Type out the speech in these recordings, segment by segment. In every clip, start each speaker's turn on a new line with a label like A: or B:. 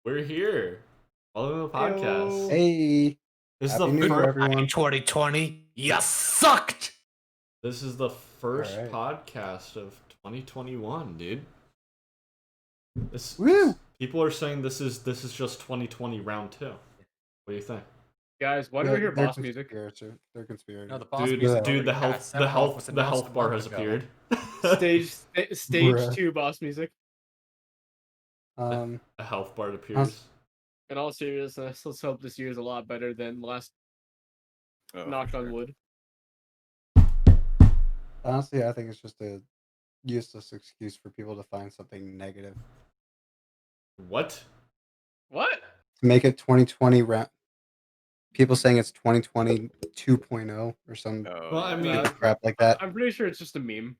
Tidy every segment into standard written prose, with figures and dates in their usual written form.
A: We're here. Welcome to the podcast.
B: Hey,
A: This is
B: Happy
A: the
B: New Year,
A: first.
B: everyone.
C: 2020, you sucked!
A: This is the first
B: Alright.
A: podcast of 2021, dude.
B: Woo!
A: People are saying this is just 2020 round 2. What do you think?
D: Guys, why do we hear
B: They're
D: boss music?
B: They're conspiracy.
C: No, the boss
A: Dude,
C: music
A: dude,
C: already
A: the
C: passed.
A: health
C: was
A: the
C: announced
A: health
C: a
A: bar
C: month
A: has
C: ago.
A: appeared.
D: Stage
B: Bruh.
D: 2 boss music.
B: Um,
A: A health bar appears.
D: In all seriousness, let's hope this year is a lot better than last. Knock on wood.
B: honestly, I think it's just a useless excuse for people to find something negative.
A: What?
D: What?
B: To make it 2020 round. People saying it's 2020 2.0 or some
A: Well, I mean,
B: crap like that.
D: I'm pretty sure it's just a meme.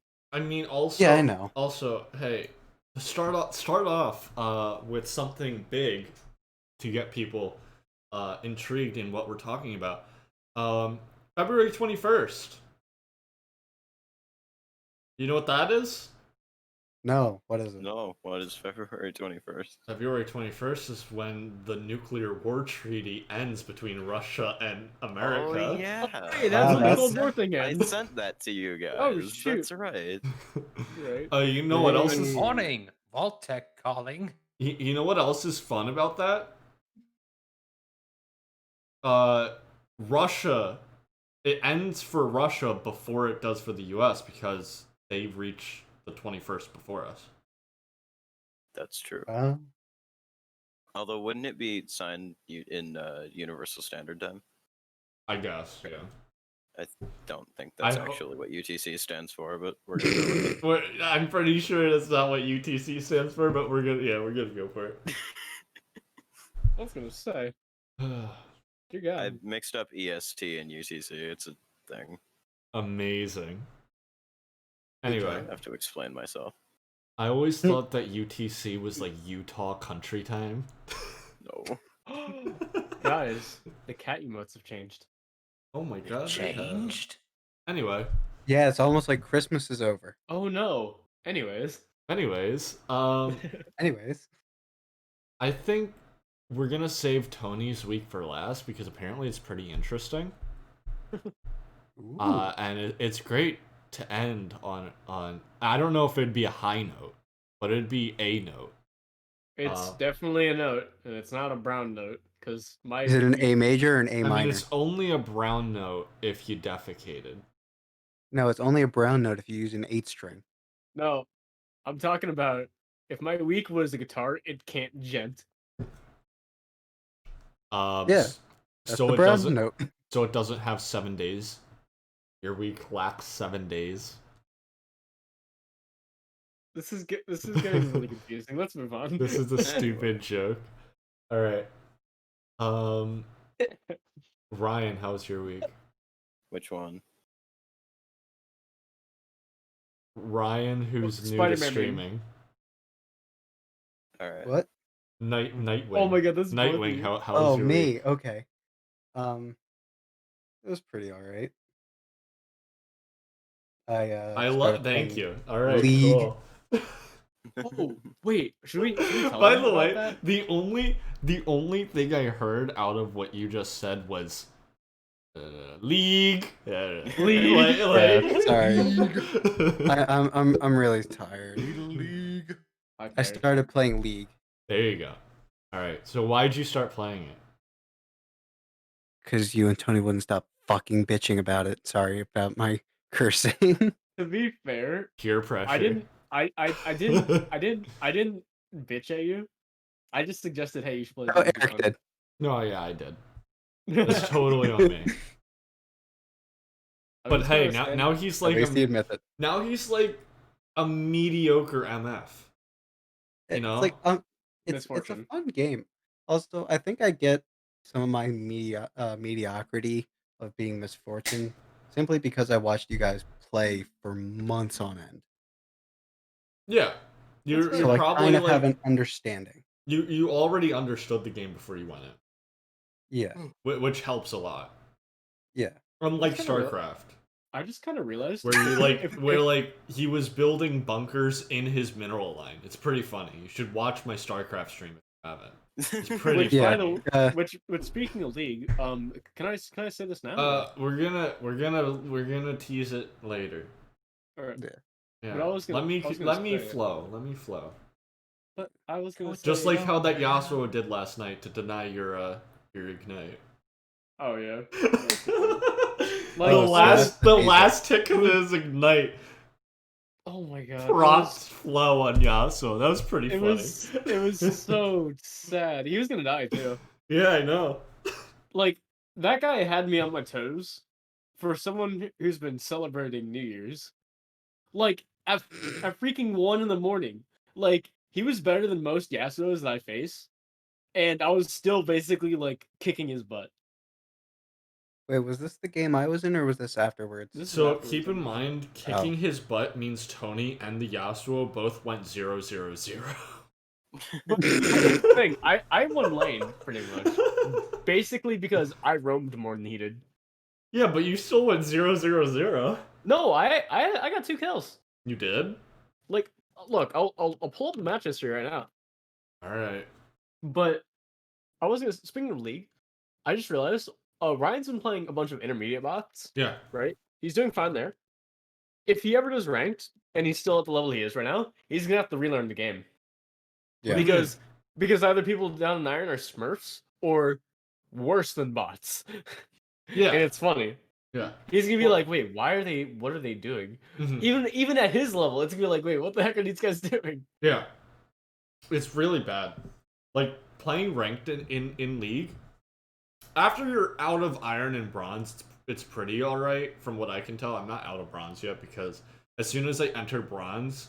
A: also.
B: Yeah, I know.
A: Also, hey, start off with something big to get people intrigued in what we're talking about. February 21st. You know what that is?
B: No, what is it?
E: No, what is February 21st?
A: February 21st is when the nuclear war treaty ends between Russia and America.
E: Oh, yeah.
D: Hey, that's
B: Wow,
D: when the
B: that's-
D: Cold War thing
E: I
D: ends.
E: sent that to you guys.
D: Oh, shoot.
E: That's right.
D: Right.
A: You know what else is?
B: Hey.
C: Morning, Vault-Tec calling.
A: You know what else is fun about that? Russia. It ends for Russia before it does for the U.S. because they reach the 21st before us.
E: That's true.
B: Uh,
E: Although, wouldn't it be signed in Universal Standard Time?
A: I guess, yeah.
E: I don't think that's
A: I ho-
E: actually what UTC stands for, but we're gonna go with it.
A: I'm pretty sure that's not what UTC stands for, but we're gonna go for it.
D: I was gonna say. Dear God.
E: I mixed up EST and UTC. It's a thing.
A: Amazing.
E: I
A: Anyway,
E: have to explain myself.
A: I always thought that UTC was like Utah country time.
E: No.
D: Guys, the cat emotes have changed.
A: Oh my god. they have.
C: Changed?
A: Anyway,
B: yeah, it's almost like Christmas is over.
D: Oh no. Anyways.
A: anyways,
B: Anyways,
A: I think we're gonna save Tony's week for last because apparently it's pretty interesting.
B: ooh.
A: And it's great to end on I don't know if it'd be a high note, but it'd be a note.
D: It's definitely a note, and it's not a brown note, because my
B: Is it an A major or an A
A: I
B: minor?
A: mean, it's only a brown note if you defecated.
B: No, it's only a brown note if you use an 8 string.
D: No. I'm talking about if my week was a guitar, it can't gent.
B: Yeah, That's
A: So
B: the
A: it
B: brown
A: doesn't.
B: note.
A: So it doesn't have 7 days. Your week lacks 7 days.
D: This is getting really confusing. Let's move on.
A: This is a stupid joke. All right. Ryan, how was your week?
E: Which one?
A: Ryan, who's new to
D: Spider-Man meme.
A: streaming.
E: All right.
B: What?
A: Nightwing.
D: Oh my god, this is both of
A: Nightwing,
D: you.
A: how was
B: Oh,
A: your
B: me.
A: week?
B: Okay. It was pretty alright. I started
A: Thank
B: playing
A: you. All right,
B: League.
A: cool.
D: Oh, wait. Should we tell
A: By
D: them
A: the
D: about
A: way,
D: that?
A: the only thing I heard out of what you just said was League.
D: League.
B: Yeah, sorry. I'm really tired.
C: League.
B: I started playing League
A: There you go. All right. So why'd you start playing it?
B: because you and Tony wouldn't stop fucking bitching about it. Sorry about my cursing.
D: To be fair,
A: Peer pressure.
D: I didn't bitch at you. I just suggested, hey, you should play
B: Oh,
D: this.
B: Eric did.
A: No, yeah, I did. It's totally on me.
D: I'm
A: But
D: just
A: hey,
D: gonna say-
A: now he's
B: At
A: like
B: least he admits it.
A: now he's like a mediocre MF. You know?
B: It's like it's a
D: Misfortune.
B: fun game. Also, I think I get some of my mediocrity of being misfortune simply because I watched you guys play for months on end.
A: Yeah. You're
D: fair.
B: So I
A: probably
B: kind of
A: like
B: have an understanding.
A: you already understood the game before you went in,
B: Yeah,
A: which helps a lot.
B: yeah.
A: Unlike
D: That's kinda
A: StarCraft,
D: I just kind of realized
A: where you like
D: if-
A: where like he was building bunkers in his mineral line. It's pretty funny. You should watch my StarCraft stream if haven't. It's pretty
D: Which,
B: Yeah.
A: funny.
D: which speaking of League, can I say this now?
A: We're gonna tease it later.
D: Or,
B: Yeah.
A: Yeah.
D: But I was gonna-
A: let me
D: I was gonna
A: let me
D: say-
A: flow. Let me flow.
D: but I was gonna say
A: Just like how that Yasuo did last night to deny your ignite.
D: Oh yeah.
A: the
D: Like,
A: last tick of his ignite
D: Oh my god.
A: propped flow on Yasuo. That was pretty
D: It
A: funny.
D: was so sad. He was gonna die too.
A: Yeah, I know.
D: Like, that guy had me on my toes for someone who's been celebrating New Year's. Like, at freaking 1 in the morning. Like, he was better than most Yasuos that I face. And I was still basically, like, kicking his butt.
B: Wait, was this the game I was in, or was this afterwards?
D: This is
A: So
D: afterwards,
A: keep in
D: I'm-
A: mind, kicking his butt means Tony and the Yasuo both went 0-0-0.
D: But here's the thing, I won lane, pretty much. Basically because I roamed more than he did.
A: Yeah, but you still went 0-0-0.
D: No, I got 2 kills.
A: You did?
D: Like, look, I'll pull up the match history right now.
A: Alright.
D: But I was gonna, speaking of League, I just realized Ryan's been playing a bunch of intermediate bots,
A: Yeah.
D: right? He's doing fine there. If he ever does ranked and he's still at the level he is right now, he's gonna have to relearn the game.
B: Yeah.
D: Because either people down in Iron are Smurfs or worse than bots.
A: Yeah.
D: And it's funny.
A: Yeah.
D: He's gonna be
A: Well-
D: like, wait, what are they doing?
A: Mhm.
D: Even at his level, it's gonna be like, wait, what the heck are these guys doing?
A: Yeah. It's really bad. Like, playing ranked in League, after you're out of Iron and Bronze, it's pretty alright, from what I can tell. I'm not out of Bronze yet, because as soon as I enter Bronze,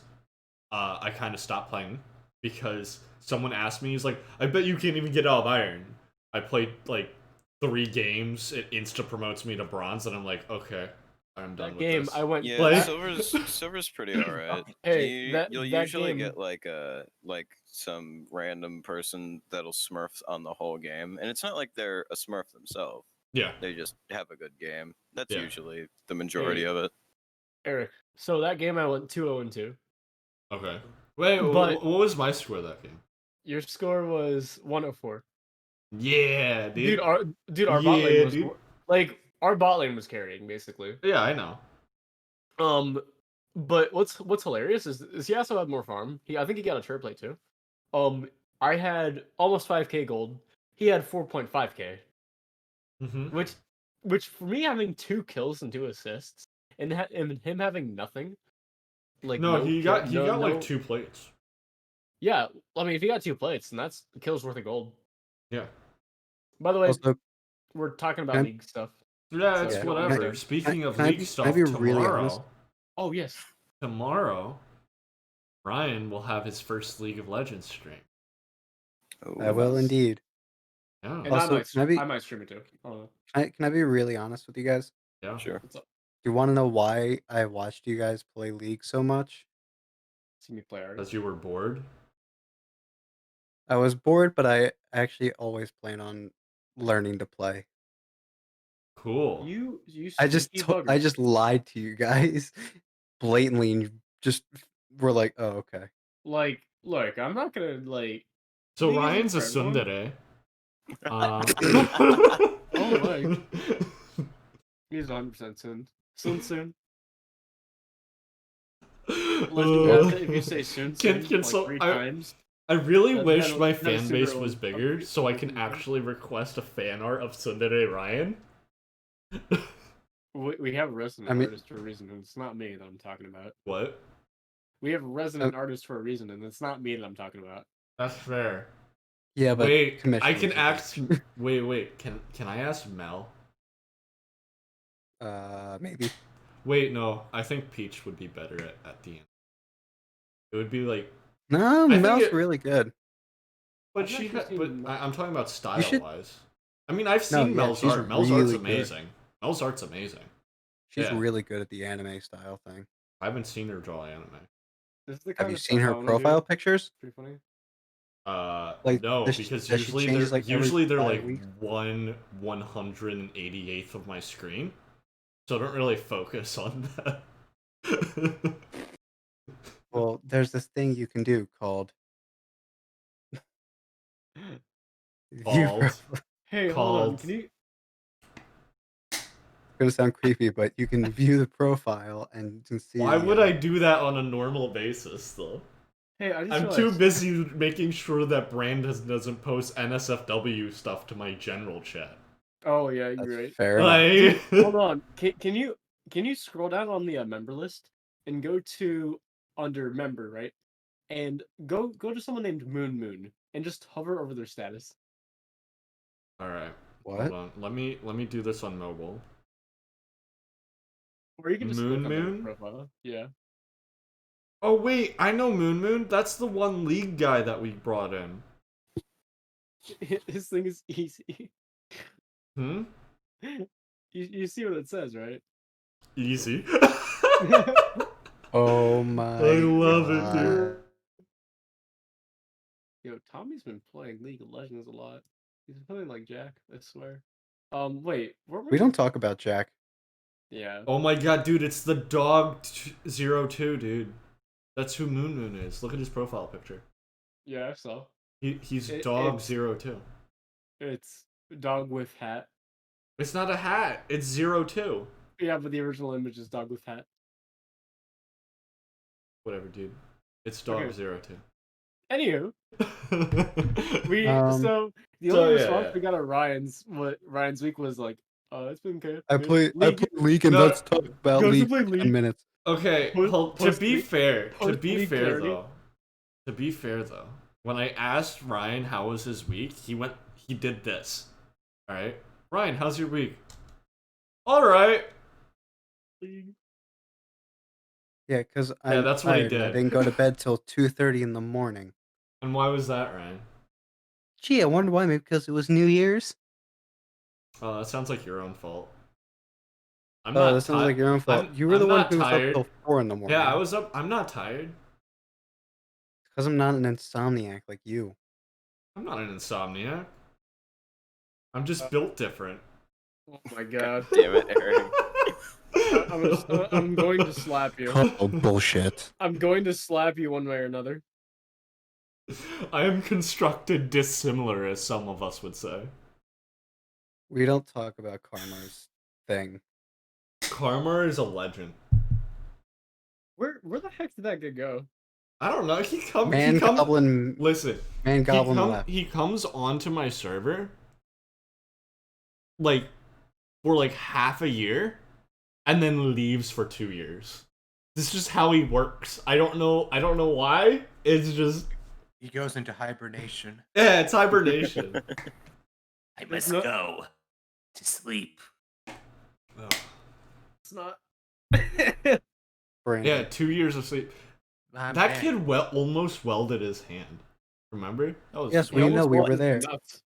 A: I kind of stopped playing, because someone asked me, he's like, I bet you can't even get out of Iron. I played, like, 3 games, it insta-promotes me to Bronze, and I'm like, okay, I'm done
D: That
A: with
D: game,
A: this.
D: I went.
E: Yeah,
A: Like-
E: silver's pretty alright.
D: Hey,
E: You'll
D: that
E: usually
D: game-
E: get like some random person that'll smurf on the whole game, and it's not like they're a smurf themselves.
A: Yeah.
E: They just have a good game. That's
A: Yeah.
E: usually the majority of it.
D: Eric. So that game, I went 2-0-2.
A: Okay. Wait,
D: But-
A: what was my score that game?
D: Your score was 104.
A: Yeah, dude.
D: Our bot
A: Yeah,
D: lane was
A: dude.
D: like our bot lane was carrying basically.
A: Yeah, I know.
D: But what's hilarious is Yasuo had more farm. I think he got a turret plate too. I had almost 5k gold. He had 4.5k,
A: Mm-hmm.
D: which for me having 2 kills and 2 assists and him having nothing. Like
A: No, he
D: kill-
A: got
D: no-
A: like
D: no-
A: 2 plates.
D: Yeah, I mean if he got 2 plates, then that's a kill's worth of gold.
A: Yeah.
D: By the way,
B: Also,
D: we're talking about
B: Can I-
D: league stuff.
A: Yeah,
D: So,
A: it's
D: yeah.
A: whatever.
D: Can I-
A: Speaking of
B: can I
A: league
B: be-
A: stuff,
B: can I be really honest?
D: Oh yes.
A: tomorrow, Ryan will have his first League of Legends stream.
B: I will indeed.
A: Yeah.
D: And
B: Also, can I be-
D: I might stream it too. Oh,
B: Can I be really honest with you guys?
A: Yeah.
E: Sure.
D: what's up?
B: Do you want to know why I watched you guys play League so much?
D: See me play art.
A: Because you were bored.
B: I was bored, but I actually always plan on learning to play.
A: Cool.
D: You
B: I just
D: sneaky
B: I
D: bugger.
B: just lied to you guys blatantly, and you just were like, "Oh, okay."
D: Like, look, I'm not gonna like.
A: So
D: League isn't
A: Ryan's a
D: for everyone.
A: tsundere.
D: Oh my. He's 100% soon. Soon. If you say soon,
A: Can
D: like
A: so-
D: 3
A: I-
D: times.
A: I really
D: Then-
A: wish
D: then-
A: my
D: then
A: fan
D: sooner
A: base
D: or
A: was
D: later-
A: bigger, so I can
D: sooner.
A: actually request a fan art of tsundere Ryan.
D: We have a resident
B: I mean-
D: artist for a reason, and it's not me that I'm talking about.
A: What?
D: We have a resident artist for a reason, and it's not me that I'm talking about.
A: That's fair.
B: Yeah, but
A: Wait, I
B: commissions
A: can
B: are
A: ask.
B: different.
A: Wait. Can I ask Mel?
B: Maybe.
A: Wait, no. I think Peach would be better at the end. It would be like,
B: No,
A: think
B: Mel's
A: it-
B: really good.
A: but
D: I've
A: she.
D: actually
A: But
D: seen Mel.
A: I'm talking about style
B: should-
A: wise. I mean, I've
B: No,
A: seen
B: yeah,
A: Mel's
B: she's
A: art. Mel's art's
B: really good.
A: amazing. Mel's art's amazing.
B: She's
A: Yeah.
B: really good at the anime style thing.
A: I haven't seen her draw anime.
D: This is the
B: Have
D: kind
B: you
D: of
B: seen
D: stuff I
B: her
D: wanna
B: profile
D: do.
B: pictures?
D: Pretty funny.
B: Like,
A: No,
B: does
A: because
B: she
A: usually
B: changes,
A: they're
B: like, every
A: usually they're
B: 5
A: like
B: weeks?
A: 1/188th of my screen, so I don't really focus on that.
B: Well, there's this thing you can do called
A: Called.
D: Hey, hold on.
A: Called.
D: Can you?
B: It's gonna sound creepy, but you can view the profile and you can see.
A: Why
B: the,
A: would I do that on a normal basis, though?
D: Hey, I just
A: I'm
D: realized.
A: too busy making sure that doesn't post NSFW stuff to my general chat.
D: Oh yeah,
B: That's
D: you're right.
B: fair enough.
A: Like,
D: Hold on. Can you scroll down on the member list and go to under member, right? And go to someone named Moon Moon and just hover over their status.
A: all right, hold
B: What?
A: on. Let me do this on mobile.
D: Or you can just
A: Moon
D: click on their
A: Moon?
D: profile. Yeah.
A: Oh wait, I know Moon Moon. That's the one league guy that we brought in.
D: His thing is easy.
A: Hmm.
D: You see what it says, right?
A: Easy.
B: Oh my
A: I love it,
B: god.
A: dude.
D: Yo, Tommy's been playing League of Legends a lot. He's been playing like Jack, I swear. Wait, weren't
B: We don't talk about Jack.
D: Yeah.
A: Oh my god, dude, it's the dog 02, dude. That's who Moon Moon is. Look at his profile picture.
D: Yeah, I saw.
A: He's
D: It-
A: dog
D: it's-
A: 02.
D: It's dog with hat.
A: It's not a hat. It's 02.
D: Yeah, but the original image is dog with hat.
A: Whatever, dude. It's dog
D: Okay.
A: 02.
D: Anywho, we
B: Um,
D: so the
A: so,
D: only
A: yeah,
D: response
A: yeah.
D: we got at Ryan's week was like, it's been good.
B: I
D: good.
B: play League and
A: No,
B: let's talk about
D: goes to
B: League
D: play
B: for
D: League.
B: 10 minutes.
A: Okay, to
D: Post
A: be
D: league-
A: fair,
D: post league clarity.
A: to be fair though, when I asked Ryan how was his week, he did this. All right, Ryan, how's your week? All right.
B: Yeah, because I'm
A: that's what he
B: tired and I
A: did.
B: didn't go to bed till 2:30 in the morning.
A: And why was that, Ryan?
B: Gee, I wonder why. Maybe because it was New Year's.
A: Oh, that sounds like your own fault. I'm
B: Oh,
A: not
B: that sounds like your own fault. You were
A: I'm
B: the one
A: not
B: who was up
A: tired.
B: till 4 in the morning.
A: Yeah, I was up. I'm not tired.
B: Because I'm not an insomniac like you.
A: I'm not an insomniac. I'm just built different.
D: Oh my god.
E: Damn it, Eric.
D: I'm going to slap you.
B: Oh, bullshit.
D: I'm going to slap you one way or another.
A: I am constructed dissimilar, as some of us would say.
B: We don't talk about Karma's thing.
A: Karma is a legend.
D: Where the heck did that guy go?
A: I don't know.
B: Man Goblin left.
A: He comes onto my server like for like half a year and then leaves for 2 years. This is just how he works. I don't know why. It's just
C: He goes into hibernation.
A: yeah, it's hibernation.
C: I
D: It's
C: must
D: not-
C: go to sleep.
D: It's not.
B: Brandon.
A: Yeah, 2 years of sleep.
C: My
A: That
C: man.
A: kid almost welded his hand. Remember? That was
B: Yes,
D: He
B: we
D: almost
B: know. We
D: bought
B: were
D: his
B: there.
D: nuts.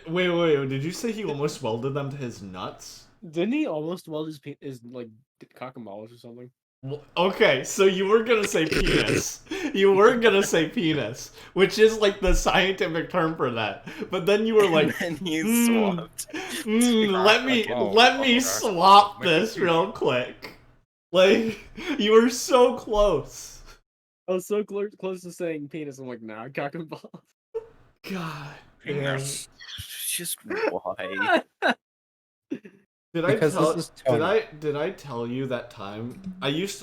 A: Wait. Did you say he almost welded them to his nuts?
D: Didn't he almost weld his like cock and balls or something?
A: Well, okay, so you were gonna say penis. You were gonna say penis, which is like the scientific term for that. But then you were like,
E: And he
A: "Hmm,
E: swapped.
A: let me
C: Oh,
A: let me
C: oh,
A: swap
C: my
A: this
C: computer.
A: real quick." Like you were so close.
D: I was so close to saying penis. I'm like, nah, cock and balls.
A: God. damn.
C: Penis.
E: Just why?
A: Did I
B: Because
A: tell
B: this is Tony.
A: did I tell you that time I used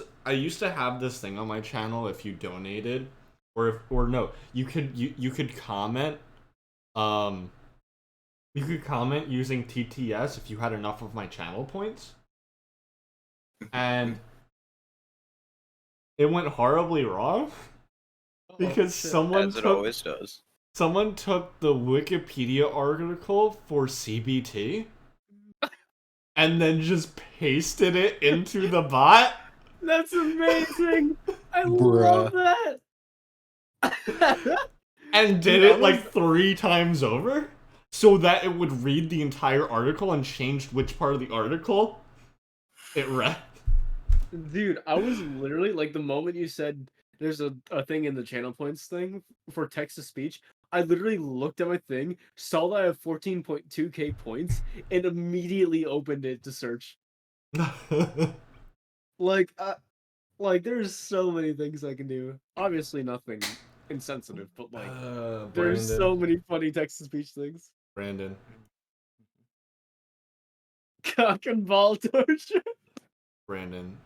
A: to have this thing on my channel if you donated or no, you could comment you could comment using TTS if you had enough of my channel points. And it went horribly wrong because
D: shit.
E: As it always does.
A: someone took the Wikipedia article for CBT and then just pasted it into the bot.
D: That's amazing. I
B: Bruh.
D: love that.
A: And did
D: Dude,
A: it
D: I
A: like
D: was-
A: 3 times over so that it would read the entire article and changed which part of the article it read.
D: Dude, I was literally like the moment you said there's a thing in the channel points thing for text to speech, I literally looked at my thing, saw that I have 14.2k points, and immediately opened it to search. Like, there's so many things I can do. Obviously, nothing insensitive, but like
A: Brandon.
D: there's so many funny text to speech things.
A: Brandon.
D: Cock and ball torture.
A: Brandon.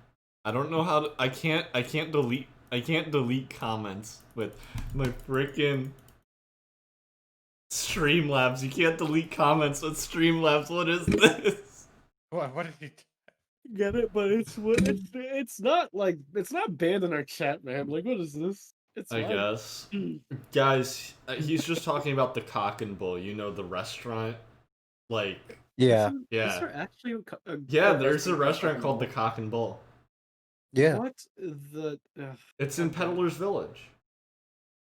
A: I don't know how to. I can't delete comments with my freaking Streamlabs. You can't delete comments with Streamlabs. What is this?
C: What did he?
D: Get it? But it's not like it's not banned in our chat, man. Like, what is this? It's
A: I
D: fine.
A: guess. Guys, he's just talking about the Cock and Bull. You know, the restaurant. Like,
B: Yeah.
A: yeah.
D: Is there actually
A: Yeah, there's a restaurant called the Cock and Bull.
B: Yeah.
D: What the?
A: It's in
D: okay.
A: Peddler's Village.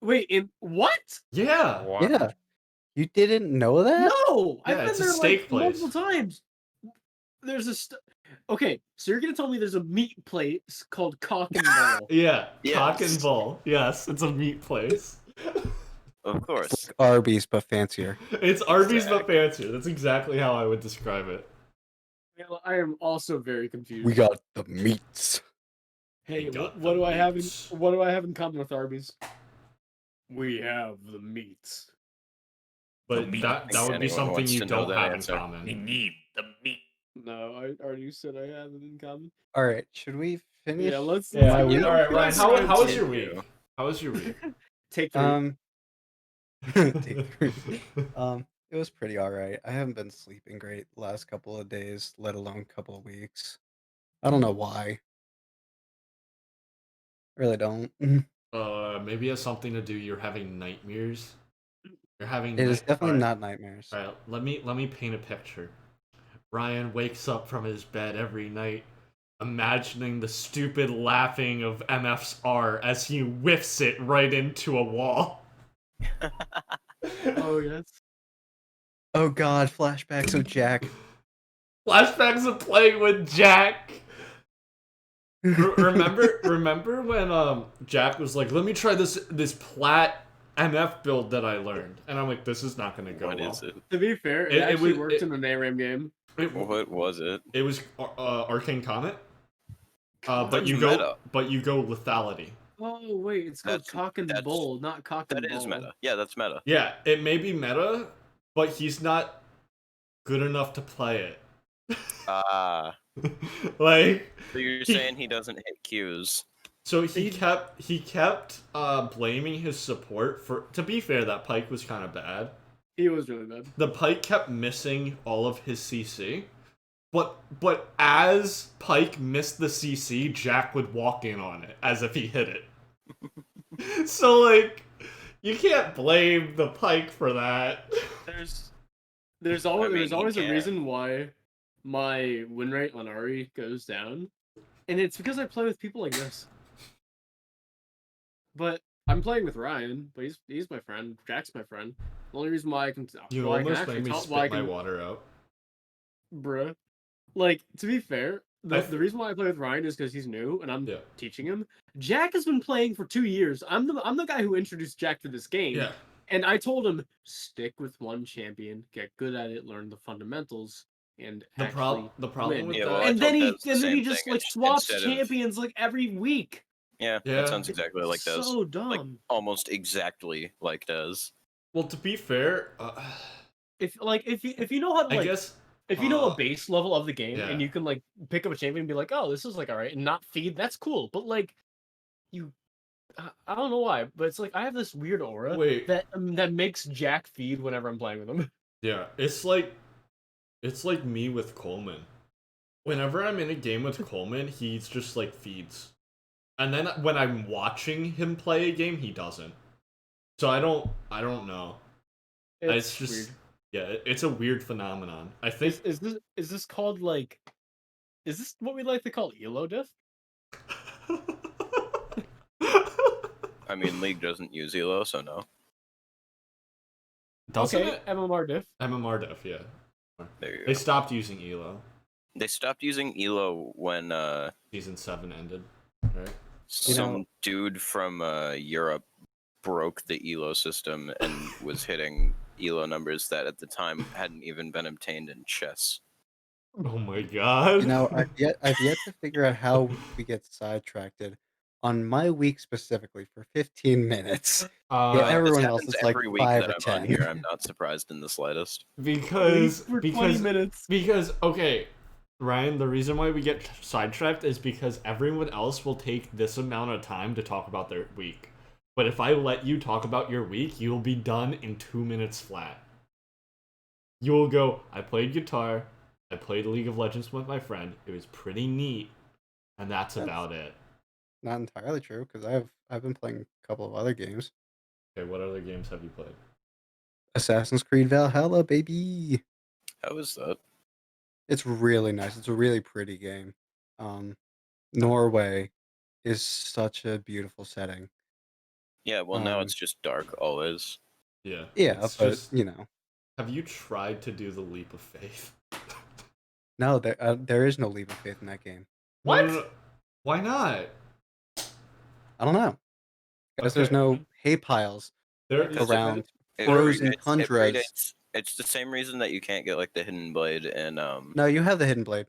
D: Wait, in what?
A: Yeah.
C: What?
B: Yeah. You didn't know that?
D: No, I've
A: Yeah,
D: been
A: it's a
D: there
A: steak
D: like
A: place.
D: multiple times. There's a okay, so you're gonna tell me there's a meat place called Cock and Ball?
A: Yeah, Cock and
E: Yes.
A: Bull. Yes, it's a meat place.
E: Of course.
B: Arby's, but fancier.
A: It's Arby's but
E: Exactly.
A: fancier. That's exactly how I would describe it.
D: I am also very confused.
B: We got the meats.
D: Hey,
A: We got
D: what
A: the
D: do I have in
A: meats.
D: what do I have in common with Arby's? We have the meats.
A: But
C: meat
A: that
E: place.
A: would be
E: Anyone
A: something
E: wants
A: you
E: to know
A: don't
E: that
A: have
E: answer.
A: in common.
C: We need the meat.
D: No, I already said I have it in common.
B: All right, should we finish?
D: Yeah, let's
B: my
D: get
B: week?
A: All right, Ryan.
D: let's
A: How
D: get
A: was
D: to
A: your
D: it.
A: week? How was your week?
D: Take three.
B: Take three. It was pretty all right. I haven't been sleeping great the last couple of days, let alone couple of weeks. I don't know why. Really don't.
A: Maybe it has something to do. You're having nightmares. You're having.
B: It is definitely
A: All right.
B: not nightmares.
A: All right, let me paint a picture. Ryan wakes up from his bed every night, imagining the stupid laughing of MF's R as he whiffs it right into a wall.
D: Oh yes.
B: Oh God, flashbacks of Jack.
A: Flashbacks of playing with Jack. Remember when Jack was like, "Let me try this plat MF build that I learned," and I'm like, "This is not gonna go
E: What
A: well."
E: is it?
D: To be fair, it
A: It
D: actually
A: was-
D: worked in an ARAM game.
E: What was it?
A: It was Arcane Comet. But
E: That's
A: you
E: meta.
A: go lethality.
D: Oh wait, it's called
E: That's-
D: Cock and
E: that's-
D: Bull, not Cock and
E: That
D: Ball.
E: is meta. Yeah, that's meta.
A: Yeah, it may be meta, but he's not good enough to play it.
E: Ah.
A: Like,
E: So you're saying he doesn't hit Qs?
A: so he kept blaming his support for. To be fair, that Pike was kind of bad.
D: He was really bad.
A: The Pike kept missing all of his CC, but as Pike missed the CC, Jack would walk in on it as if he hit it. So like, you can't blame the Pike for that.
D: There's always
E: mean,
D: there's
E: he
D: always a
E: can.
D: reason why my win rate on Ari goes down, and it's because I play with people like this. But I'm playing with Ryan, but he's my friend. Jack's my friend. The only reason why I can
A: You
D: why I can
A: almost
D: actually
A: made me
D: talk,
A: spit
D: why I
A: my
D: can,
A: water out.
D: bruh. Like, to be fair,
A: I
D: the reason why I play with Ryan is because he's new and I'm
A: Yeah.
D: teaching him. Jack has been playing for 2 years. I'm the guy who introduced Jack to this game.
A: Yeah.
D: And I told him, stick with one champion, get good at it, learn the fundamentals, and
A: The
D: actually
A: problem
D: win.
A: with
E: Yeah,
A: that.
E: well, I
D: and
E: told
D: then he
E: Dez the
D: and then he
E: same
D: just
E: thing,
D: like
E: and
D: swaps
E: instead of-
D: champions like every week.
E: Yeah,
A: Yeah.
E: that sounds exactly like Dez.
D: So dumb.
E: Like almost exactly like Dez.
A: Well, to be fair,
D: if you know how to
A: I
D: like
A: guess
D: if you know a base level of the game
A: yeah.
D: and you can like pick up a champion and be like, oh, this is like all right, and not feed, that's cool. But like, I don't know why, but it's like I have this weird aura
A: Wait.
D: that makes Jack feed whenever I'm playing with him.
A: Yeah, it's like me with Coleman. Whenever I'm in a game with Coleman, he's just like feeds. And then when I'm watching him play a game, he doesn't. So I don't know. It's just
D: weird.
A: yeah, it's a weird phenomenon. I think
D: Is this called like? Is this what we like to call elo diff?
E: I mean, League doesn't use Elo, so no.
A: Doesn't
D: Okay,
A: it?
D: MMR diff.
A: MMR def, yeah.
E: There you
A: They
E: go.
A: stopped using Elo.
E: They stopped using Elo when
A: Season 7 ended, right?
E: some dude from Europe broke the Elo system and was hitting Elo numbers that at the time hadn't even been obtained in chess.
A: Oh my god.
B: I've yet to figure out how we get sidetracked on my week specifically for 15 minutes. Yeah,
E: This
B: everyone else
E: happens
B: is like
E: every week
B: 5
E: that
B: or
E: I'm on
B: 10.
E: here. I'm not surprised in the slightest.
A: because
D: for 20 minutes.
A: because okay, Ryan, the reason why we get sidetracked is because everyone else will take this amount of time to talk about their week. But if I let you talk about your week, you'll be done in 2 minutes flat. You'll go, I played guitar, I played League of Legends with my friend, it was pretty neat, and that's about it.
B: Not entirely true, because I've been playing a couple of other games.
A: Okay, what other games have you played?
B: Assassin's Creed Valhalla, baby.
E: How is that?
B: It's really nice. It's a really pretty game. Norway is such a beautiful setting.
E: Yeah, well, now it's just dark always.
A: Yeah.
B: Yeah,
A: It's
B: but
A: just, have you tried to do the leap of faith?
B: no, there is no leap of faith in that game.
A: No, no, no. Why not?
B: I don't know. Because there's
A: Okay.
B: no hay piles
A: There,
E: Because
B: around
E: it
B: frozen
E: predates- it
B: tundras.
E: predates- It's the same reason that you can't get like the hidden blade
B: No, you have the hidden blade.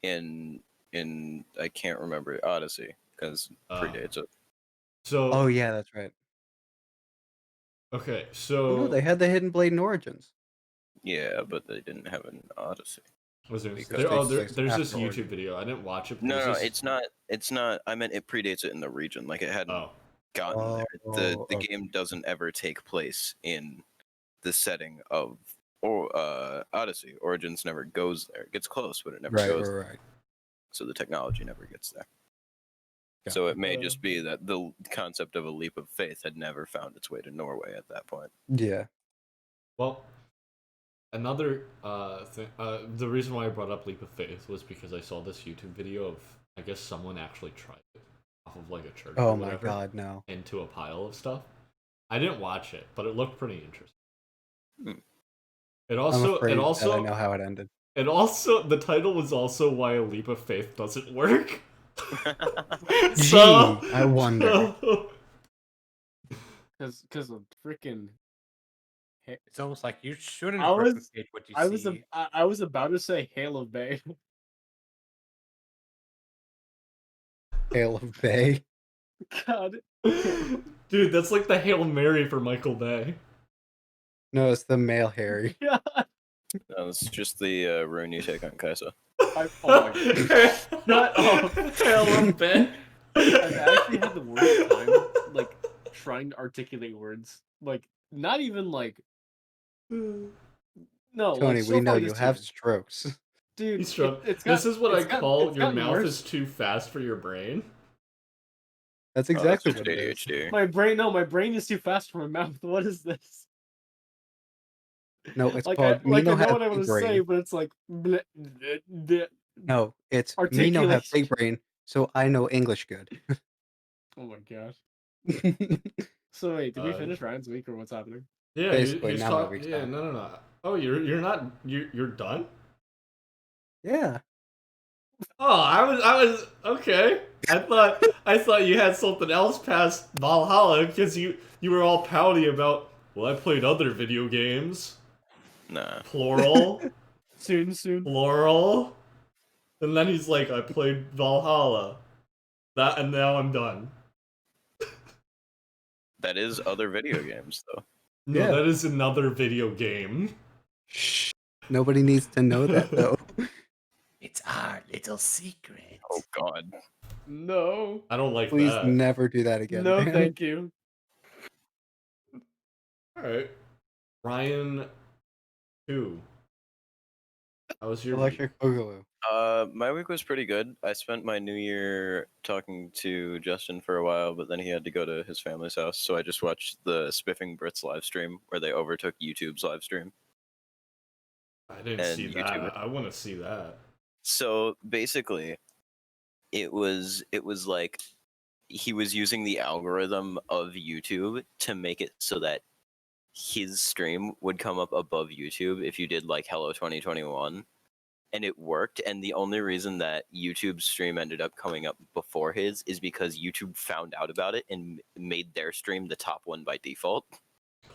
E: in I can't remember Odyssey because predates it.
A: so
B: Oh yeah, that's right.
A: okay,
B: Oh,
A: so
B: no, they had the hidden blade in Origins.
E: Yeah, but they didn't have an Odyssey.
A: was there,
E: because
A: there, oh,
B: takes place
A: there's this
B: after
A: YouTube
B: Origins.
A: video. I didn't watch it. But
E: No,
A: there's
E: no,
A: this...
E: it's not. It's not. I meant it predates it in the region. Like it hadn't
A: Oh,
E: gotten there. The
B: okay.
E: game doesn't ever take place in the setting of Odyssey. Origins never goes there. It gets close, but it never
B: Right,
E: goes.
B: right.
E: So the technology never gets there.
B: Got
E: So
B: it.
E: it may just be that the concept of a leap of faith had never found its way to Norway at that point.
B: Yeah.
A: well, another thing. The reason why I brought up leap of faith was because I saw this YouTube video of, I guess, someone actually tried it off of like a church
B: Oh
A: or
B: my
A: whatever
B: god, no.
A: into a pile of stuff. I didn't watch it, but it looked pretty interesting.
E: Hmm.
A: It
B: I'm
A: also,
B: afraid
A: it
B: that I
A: also,
B: know how it ended.
A: it also, the title was also why a leap of faith doesn't work.
B: Gee, I wonder.
D: Because of freaking.
C: It's almost like you shouldn't
D: I was-
C: replicate what you
D: I was
C: see.
D: I was about to say Hail of Bay.
B: Hail of Bay.
D: God.
A: Dude, that's like the Hail Mary for Michael Bay.
B: No, it's the male Harry.
D: Yeah.
E: No, it's just the rune you take on Kaisa.
D: Oh my god. Shut up.
A: Hail of Bay.
D: I've actually had the worst time, like, trying to articulate words. Like, not even like. No,
B: Tony,
D: like, so
B: we know
D: far
B: you
D: this
B: have
D: year.
B: strokes.
D: Dude,
A: He's drunk.
D: it's got,
A: This is what I
D: it's got-
A: call
D: it's
A: your
D: gotten
A: mouth
D: worse.
A: is too fast for your brain.
B: That's
E: That's
B: exactly
E: just
B: what it is.
E: ADHD.
D: My brain is too fast for my mouth. What is this?
B: No, it's
D: Like,
B: called
D: I
B: me no
D: know
B: have
D: what I want
B: big
D: to say,
B: brain.
D: but it's like.
B: No, it's me no have
D: Articulation.
B: big brain, so I know English good.
D: Oh my gosh. So wait, did we finish Ryan's week or what's happening?
A: Yeah,
B: Basically,
A: he's
B: now my
A: talking.
B: week's
A: Yeah,
B: done.
A: no. Oh, you're not. You're done.
B: Yeah.
A: Oh, I was okay. I thought you had something else past Valhalla because you were all pouty about. Well, I played other video games.
E: Nah.
A: Plural,
D: Soon.
A: plural. And then he's like, I played Valhalla. That and now I'm done.
E: That is other video games, though.
A: No,
B: Yeah.
A: that is another video game.
B: Shh. Nobody needs to know that though.
C: It's our little secret.
E: Oh God.
D: No.
A: I don't like
B: Please
A: that.
B: never do that again.
D: No,
B: man.
D: thank you.
A: Alright. Ryan 2. How was your week?
B: Electric Boogaloo.
E: My week was pretty good. I spent my New Year talking to Justin for a while, but then he had to go to his family's house, so I just watched the Spiffing Brits live stream where they overtook YouTube's live stream.
A: I didn't
E: and
A: see
E: YouTube.
A: that. I want to see that.
E: So basically, it was like he was using the algorithm of YouTube to make it so that his stream would come up above YouTube if you did like Hello 2021. And it worked, and the only reason that YouTube's stream ended up coming up before his is because YouTube found out about it and made their stream the top one by default.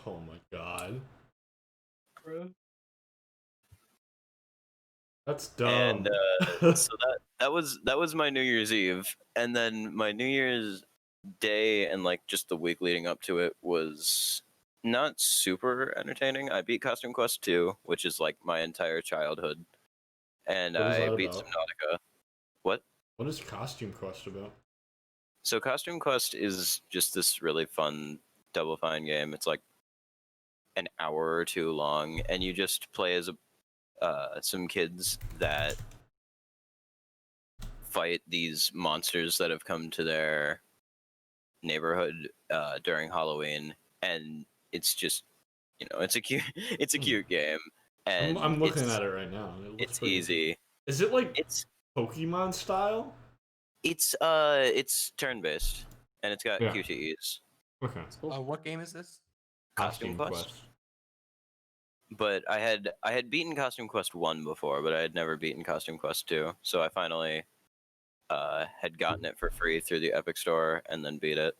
A: Oh my god.
D: Bro.
A: That's dumb.
E: And so that was my New Year's Eve, and then my New Year's Day and like just the week leading up to it was not super entertaining. I beat Costume Quest 2, which is like my entire childhood, and
A: What is
E: I
A: that
E: beat
A: about?
E: Subnautica. What?
A: What is Costume Quest about?
E: So Costume Quest is just this really fun Double Fine game. It's like an hour or two long, and you just play as some kids that fight these monsters that have come to their neighborhood during Halloween, and it's just it's a cute it's a cute game, and
A: I'm looking at it right now. It looks
E: it's
A: pretty.
E: easy.
A: Is it like
E: It's
A: Pokemon style?
E: it's turn based, and it's got
A: Yeah.
E: QTEs.
A: Okay.
C: What game is this?
E: Costume Quest. But I had beaten Costume Quest 1 before, but I had never beaten Costume Quest 2, so I finally had gotten it for free through the Epic Store and then beat it,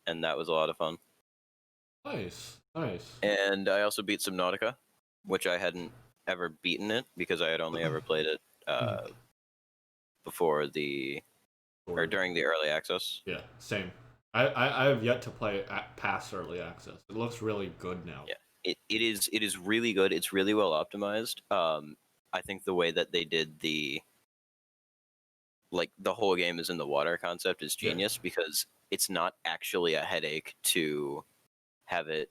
E: and that was a lot of fun.
A: Nice. Nice.
E: And I also beat Subnautica, which I hadn't ever beaten it because I had only ever played it before during the early access.
A: Yeah, same. I have yet to play past early access. It looks really good now.
E: Yeah, it is really good. It's really well optimized. I think the way that they did the whole game is in the water concept is genius because it's not actually a headache to have it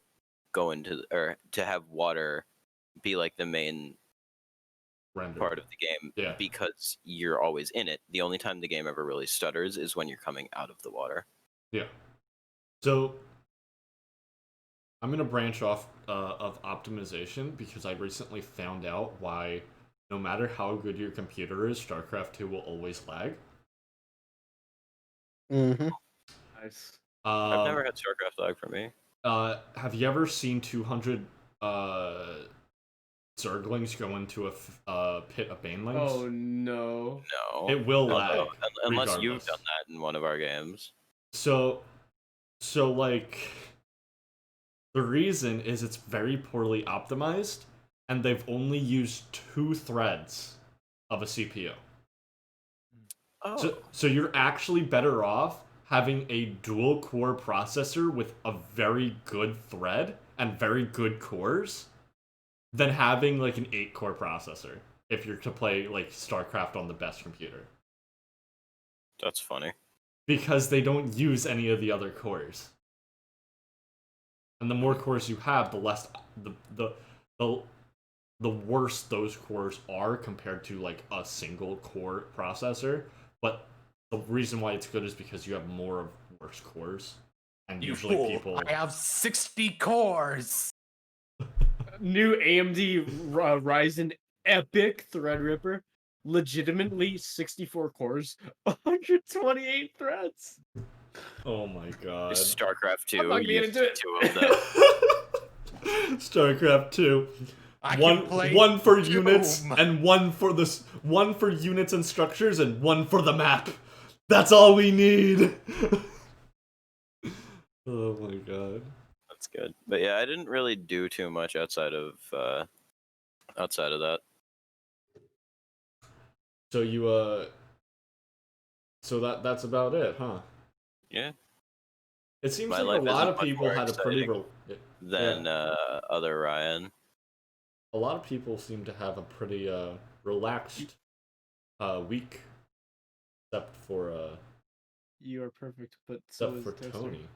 E: go into or to have water be like the main
A: Render.
E: part of the game because you're always in it. The only time the game ever really stutters is when you're coming out of the water.
A: Yeah. So I'm gonna branch off of optimization because I recently found out why no matter how good your computer is, StarCraft 2 will always lag.
B: Mm-hmm.
D: Nice.
E: I've never had StarCraft lag for me.
A: Have you ever seen 200 Zerglings go into a pit of Banelings?
D: Oh no.
E: No.
A: It will lag.
E: Unless
A: regardless.
E: you've done that in one of our games.
A: So like, the reason is it's very poorly optimized, and they've only used 2 threads of a CPU.
E: Oh.
A: So you're actually better off having a dual core processor with a very good thread and very good cores than having like an 8-core processor if you're to play like StarCraft on the best computer.
E: That's funny.
A: Because they don't use any of the other cores. And the more cores you have, the less the worse those cores are compared to like a single core processor. But the reason why it's good is because you have more of worse cores, and usually people.
C: I have 60 cores.
D: New AMD Ryzen Epic Threadripper, legitimately 64 cores, 128 threads.
A: Oh my god.
E: StarCraft 2.
D: I'm not gonna get into it.
E: 2 of them.
A: StarCraft 2. One for units and one for units and structures and one for the map. That's all we need. Oh my god.
E: That's good. But yeah, I didn't really do too much outside of that.
A: So you so that's about it, huh?
E: Yeah.
A: It seems
E: My
A: like a
E: life
A: lot
E: isn't
A: of
E: much
A: people
E: more
A: had a pretty
E: exciting than other Ryan.
A: a lot of people seem to have a pretty relaxed week, except for
D: You are perfect, but so
A: except
D: is
A: for
D: Toaster.
A: Tony.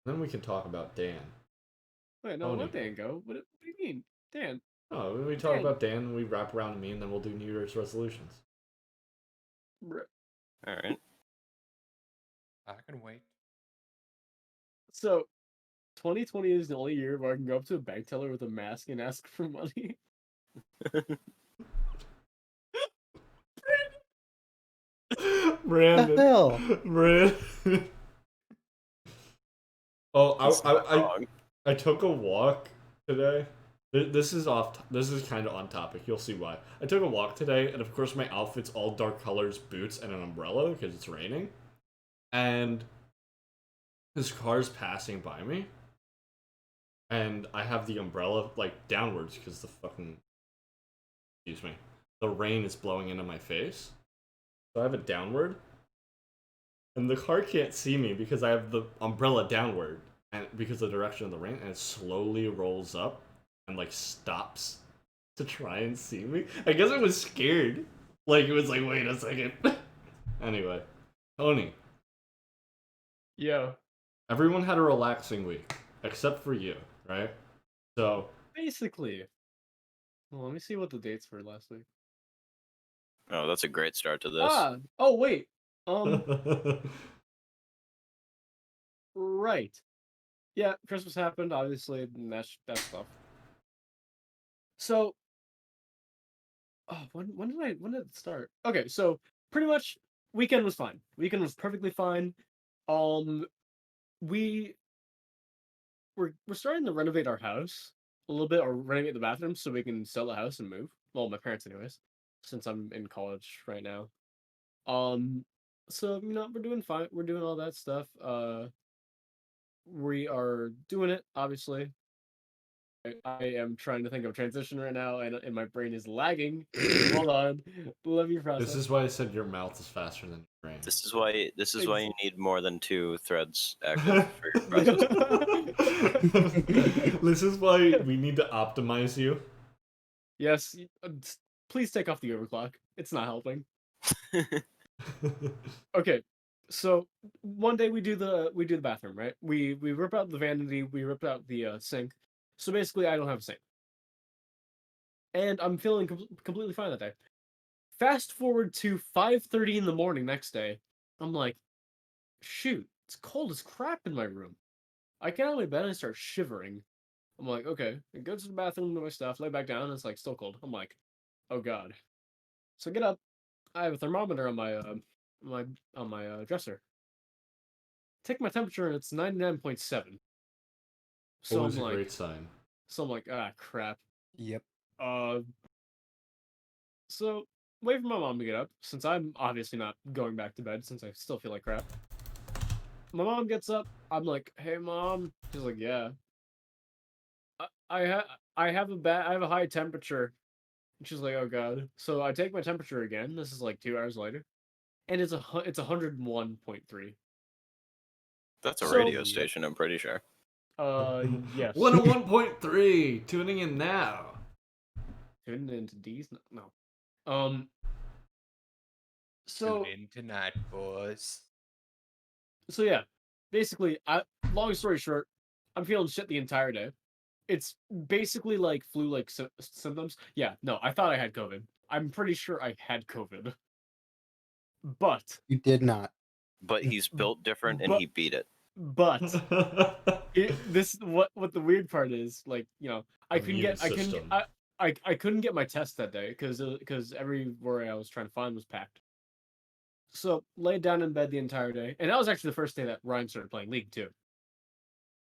A: Then we can talk about Dan.
D: Wait, no,
A: Tony.
D: let Dan go. What do you mean, Dan?
A: Oh, when we talk
D: Dan.
A: about Dan, we wrap around me, and then we'll do New Year's resolutions.
E: All right.
C: I can wait.
D: So, 2020 is the only year where I can go up to a bank teller with a mask and ask for money.
A: Brandon.
B: The hell?
A: Brandon. Oh,
E: It's not wrong.
A: I took a walk today. This is kind of on topic. You'll see why. I took a walk today, and of course my outfit's all dark colors, boots, and an umbrella because it's raining. And this car's passing by me, and I have the umbrella like downwards because the fucking excuse me, the rain is blowing into my face. So I have it downward, and the car can't see me because I have the umbrella downward, and because of the direction of the rain, and it slowly rolls up and like stops to try and see me. I guess it was scared. Like it was like, wait a second. Anyway, Tony,
D: Yeah.
A: everyone had a relaxing week except for you, right? So
D: Basically. Well, let me see what the dates were last week.
E: Oh, that's a great start to this.
D: Ah. Oh wait. Right. Yeah, Christmas happened, obviously, and that stuff. So, when did it start? Okay, so pretty much weekend was fine. Weekend was perfectly fine. Um, we we're starting to renovate our house a little bit, or renovate the bathroom so we can sell the house and move. Well, my parents, anyways, since I'm in college right now. Um, so we're doing fine. We're doing all that stuff. We are doing it, obviously. I am trying to think of transition right now, and my brain is lagging. Hold on, let me process.
A: This is why I said your mouth is faster than your brain.
E: This is why
D: Ex-
E: you need more than 2 threads active for your process.
A: This is why we need to optimize you.
D: Yes, please take off the overclock. It's not helping. Okay, so one day we do the bathroom, right? We rip out the vanity, we rip out the sink. So basically, I don't have a sink, and I'm feeling completely fine that day. Fast forward to 5:30 in the morning next day. I'm like, shoot, it's cold as crap in my room. I get out of my bed and I start shivering. I'm like, okay, I go to the bathroom, do my stuff, lay back down, and it's like still cold. I'm like, oh god. So I get up. I have a thermometer on my dresser. Take my temperature and it's 99.7. So
A: Always
D: I'm
A: a
D: like,
A: great sign.
D: ah, crap.
B: Yep.
D: Uh, so wait for my mom to get up since I'm obviously not going back to bed since I still feel like crap. My mom gets up. I'm like, hey mom. She's like, yeah. I have a high temperature. And she's like, oh god. So I take my temperature again. This is like 2 hours later, and it's 101.3.
E: That's a
D: So
E: radio station, I'm pretty sure.
D: yes.
A: 101.3, tuning in now.
D: Tuning into D's? No. Um. So
C: Tune in tonight, boys.
D: so yeah, basically, long story short, I'm feeling shit the entire day. It's basically like flu-like symptoms. Yeah, no, I thought I had COVID. I'm pretty sure I had COVID, but
B: You did not.
E: But he's built different and
D: But-
E: he beat it.
D: but this what the weird part is, like, I couldn't
A: Immune
D: get I couldn't
A: system.
D: I couldn't get my test that day because everywhere I was trying to find was packed. So laid down in bed the entire day, and that was actually the first day that Ryan started playing League too.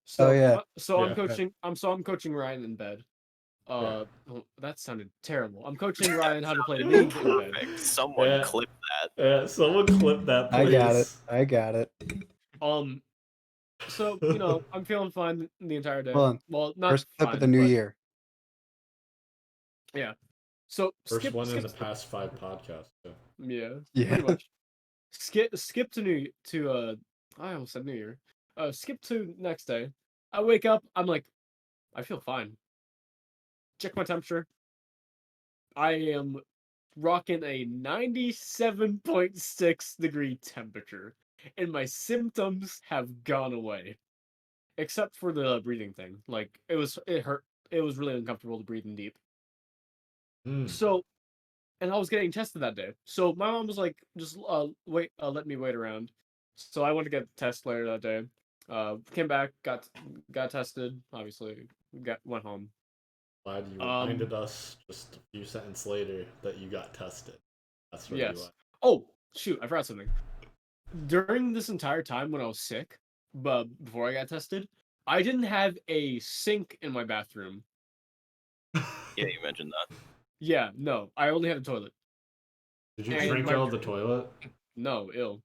D: So
B: Oh, yeah.
D: I'm
A: Yeah.
D: coaching Ryan in bed.
A: Yeah.
D: Oh, that sounded terrible. I'm coaching Ryan how to play League in bed.
E: Perfect. Someone
A: Yeah.
E: clip that.
A: Yeah, someone clip that, please.
B: I got it.
D: So I'm feeling fine the entire day.
B: Hold on.
D: Well, not
B: First clip
D: fine,
B: of the new
D: but
B: year.
D: yeah. So
A: First one in the past 5 podcasts. Yeah.
D: Yeah,
B: Yeah.
D: pretty much. Skip to I almost said New Year. Skip to next day. I wake up. I'm like, I feel fine. Check my temperature. I am rocking a 97.6 degree temperature, and my symptoms have gone away, except for the breathing thing. Like it hurt. It was really uncomfortable to breathe in deep.
A: Mm.
D: So, and I was getting tested that day. So my mom was like, just wait, let me wait around. So I went to get the test later that day. Came back, got tested. Obviously, went home.
A: Glad you reminded us just a few sentences later that you got tested. That's where you
D: Yes.
A: are.
D: Oh shoot, I forgot something. During this entire time when I was sick, but before I got tested, I didn't have a sink in my bathroom.
E: Yeah, you mentioned that.
D: Yeah, no, I only had a toilet.
A: Did you
D: And
A: drink
D: my-
A: out of the toilet?
D: No, ill.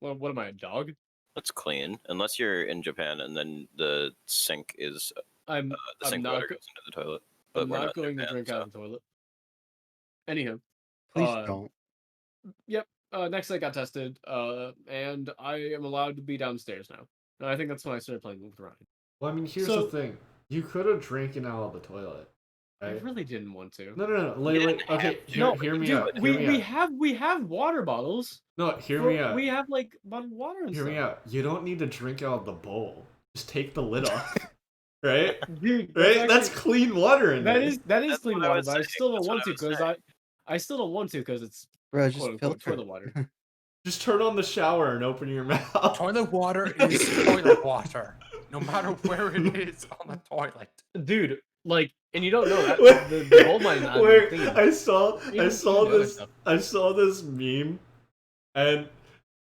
D: What am I, a dog?
E: That's clean. Unless you're in Japan and then the sink is
D: I'm
E: the sink
D: not
E: water goes into the toilet. But
D: I'm
E: we're
D: not
E: not in
D: going to
E: Japan,
D: drink
E: so.
D: out of the toilet. Anyhow,
B: Please
D: Uh,
B: don't.
D: yep. Next I got tested, and I am allowed to be downstairs now. And I think that's when I started playing with Ryan.
A: Well, I mean, here's
D: So-
A: the thing. You could have drinking out of the toilet.
D: I
A: Right?
D: really didn't want to.
A: No. Okay,
D: No,
A: hear me
D: dude,
A: out. Hear
D: we
A: me out.
D: we have water bottles.
A: No, hear me out.
D: We have like bottled water and
A: Hear
D: stuff.
A: me out. You don't need to drink out of the bowl. Just take the lid off. Right?
D: Dude,
A: Right? That's
D: actually-
A: clean water in
D: that
A: there.
D: is
E: That's
D: clean
E: what I
D: water,
E: was
D: but I
E: saying,
D: still don't
E: that's
D: want
E: what
D: to
E: I was
D: because
E: saying.
D: I still don't want to because it's
B: Bro,
D: quote
B: just
D: unquote
B: filter.
D: toilet water.
A: Just turn on the shower and open your mouth.
C: Toilet water is toilet water, no matter where it is on the toilet.
D: Dude, like, and you don't know that
A: Wait,
D: the gold mine not
A: wait,
D: thingy.
A: I saw
D: You don't see the other stuff.
A: this meme, and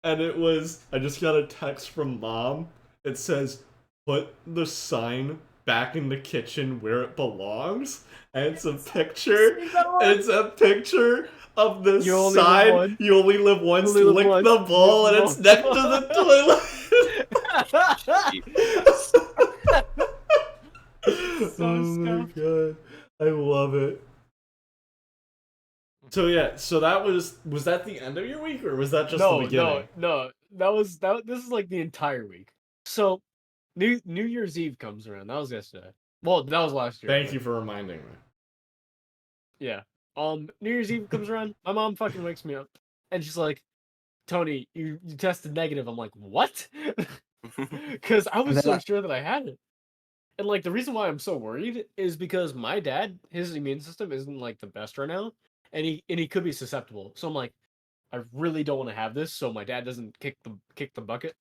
A: it was, I just got a text from mom. It says, "Put the sign back in the kitchen where it belongs," and it's a picture. It's a picture of the
D: You only live
A: sign.
D: once.
A: You only live once.
D: only live
A: Lick
D: once.
A: the bowl, and
D: Lick
A: it's
D: the
A: next to
D: bowl.
A: the toilet.
D: So
A: Oh my
D: scuffed.
A: god, I love it. So yeah, so that was that the end of your week, or was that just the beginning?
D: No. This is like the entire week. So, New Year's Eve comes around. That was yesterday. Well, that was last year.
A: Thank
D: but-
A: you for reminding me.
D: Yeah. New Year's Eve comes around. My mom fucking wakes me up, and she's like, "Tony, you tested negative." I'm like, "What?" Because I was
B: then
D: so
B: I-
D: sure that I had it. And like the reason why I'm so worried is because my dad, his immune system isn't like the best right now, and he could be susceptible. So I'm like, I really don't want to have this, so my dad doesn't kick the bucket.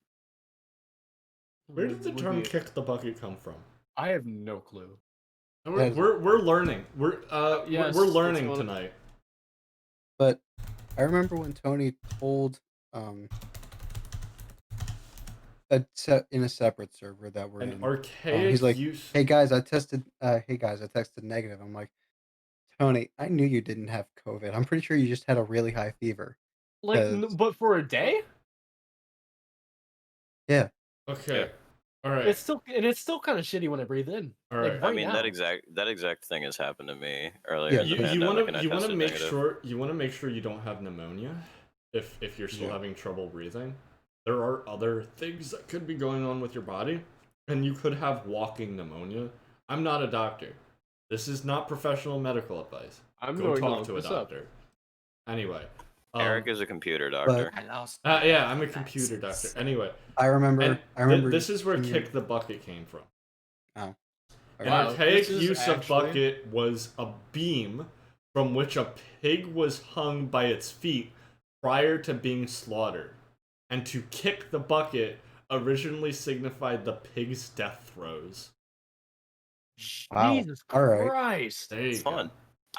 A: Where did the
D: Would
A: term
D: be-
A: "kick the bucket" come from?
D: I have no clue.
A: And
B: Yes.
A: we're learning.
D: Yes,
A: we're
D: that's
A: learning
D: one-
A: tonight.
B: But I remember when Tony told in a separate server that we're
A: An
B: in.
A: archaic
B: he's like,
A: use.
B: Hey guys, I tested negative. I'm like, Tony, I knew you didn't have COVID. I'm pretty sure you just had a really high fever.
D: Like,
B: 'Cause-
D: but for a day,
B: Yeah.
A: Okay. All right.
D: it's still kind of shitty when I breathe in.
A: All
D: Like,
A: right.
E: I
D: right
E: mean
D: now.
E: that exact thing has happened to me earlier
B: Yeah,
E: in the
A: You
E: pandemic, and I
A: want to
E: tested
A: make
E: negative.
A: sure you don't have pneumonia if you're still
B: Yeah.
A: having trouble breathing. There are other things that could be going on with your body, and you could have walking pneumonia. I'm not a doctor. This is not professional medical advice.
D: I'm
A: Go
D: going to
A: talk
D: look
A: to a
D: this up.
A: doctor. Anyway.
E: Eric is a computer doctor.
C: I lost.
A: Yeah, I'm a computer doctor. Anyway,
B: I remember.
A: and
B: I remember.
A: this is where
B: in your-
A: kick the bucket came from.
B: Oh.
A: An
D: Wow,
A: archaic
D: this is
A: use of
D: actually-
A: bucket was a beam from which a pig was hung by its feet prior to being slaughtered. And to kick the bucket originally signified the pig's death throes.
B: Wow.
D: Jesus
B: All right.
D: Christ.
A: There you
E: It's
A: go.
E: fun.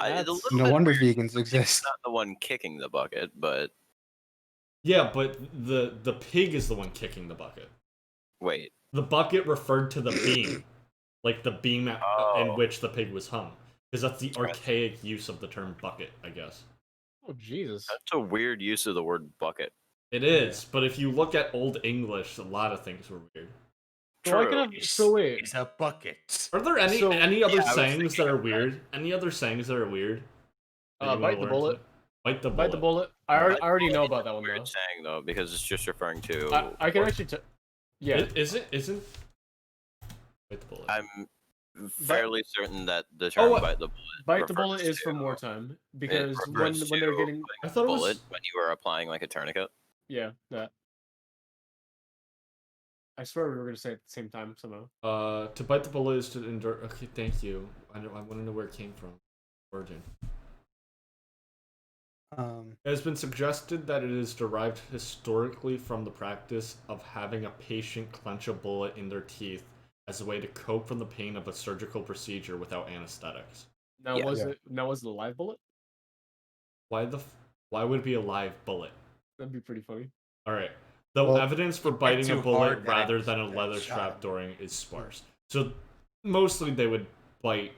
E: It's a
D: That's-
E: little
B: No
E: bit
B: wonder
E: weird.
B: vegans
E: It's
B: exist.
E: not the one kicking the bucket, but
A: Yeah, but the pig is the one kicking the bucket.
E: wait.
A: The bucket referred to the beam. Like the beam in
E: Oh.
A: which the pig was hung. Because that's the archaic use of the term bucket, I guess.
D: Oh Jesus.
E: That's a weird use of the word bucket.
A: It is, but if you look at Old English, a lot of things were weird.
D: So I
E: True.
D: could have. So wait.
C: It's a bucket.
A: Are there any
D: So-
A: any other
E: Yeah, I was
A: sayings that
E: thinking
A: are
E: of that.
A: weird? Any other sayings that are weird? that you wanna
D: Bite the
A: learn
D: bullet.
A: today? Bite the bullet.
D: Bite the bullet. I already know about that one
E: Weird
D: though.
E: saying though, because it's just referring to.
D: I can actually. Yeah.
A: Isn't bite the bullet?
E: I'm fairly certain that the term
A: what?
E: bite the bullet.
D: Bite the bullet
E: refers
D: is for
E: to-
D: wartime
E: it
D: because when
E: refers
D: they're
E: to
D: getting
A: I thought it
E: bullet
A: was.
E: when you were applying like a tourniquet.
D: that. I swear we were gonna say it at the same time somehow.
A: To bite the bullet is to endure. Okay, thank you. I want to know where it came from. Origin. It has been suggested that it is derived historically from the practice of having a patient clench a bullet in their teeth as a way to cope from the pain of a surgical procedure without anesthetics.
D: Now
E: Yeah.
D: was
B: Yeah.
D: it? Now was it a live bullet?
A: Why would it be a live bullet?
D: That'd be pretty funny.
A: All right. The
B: Well,
A: evidence for
C: hit
A: biting a
C: too
A: bullet
C: hard that
A: rather
C: it
A: than a leather
C: shot
A: strap
C: him.
A: during is sparse. So mostly they would bite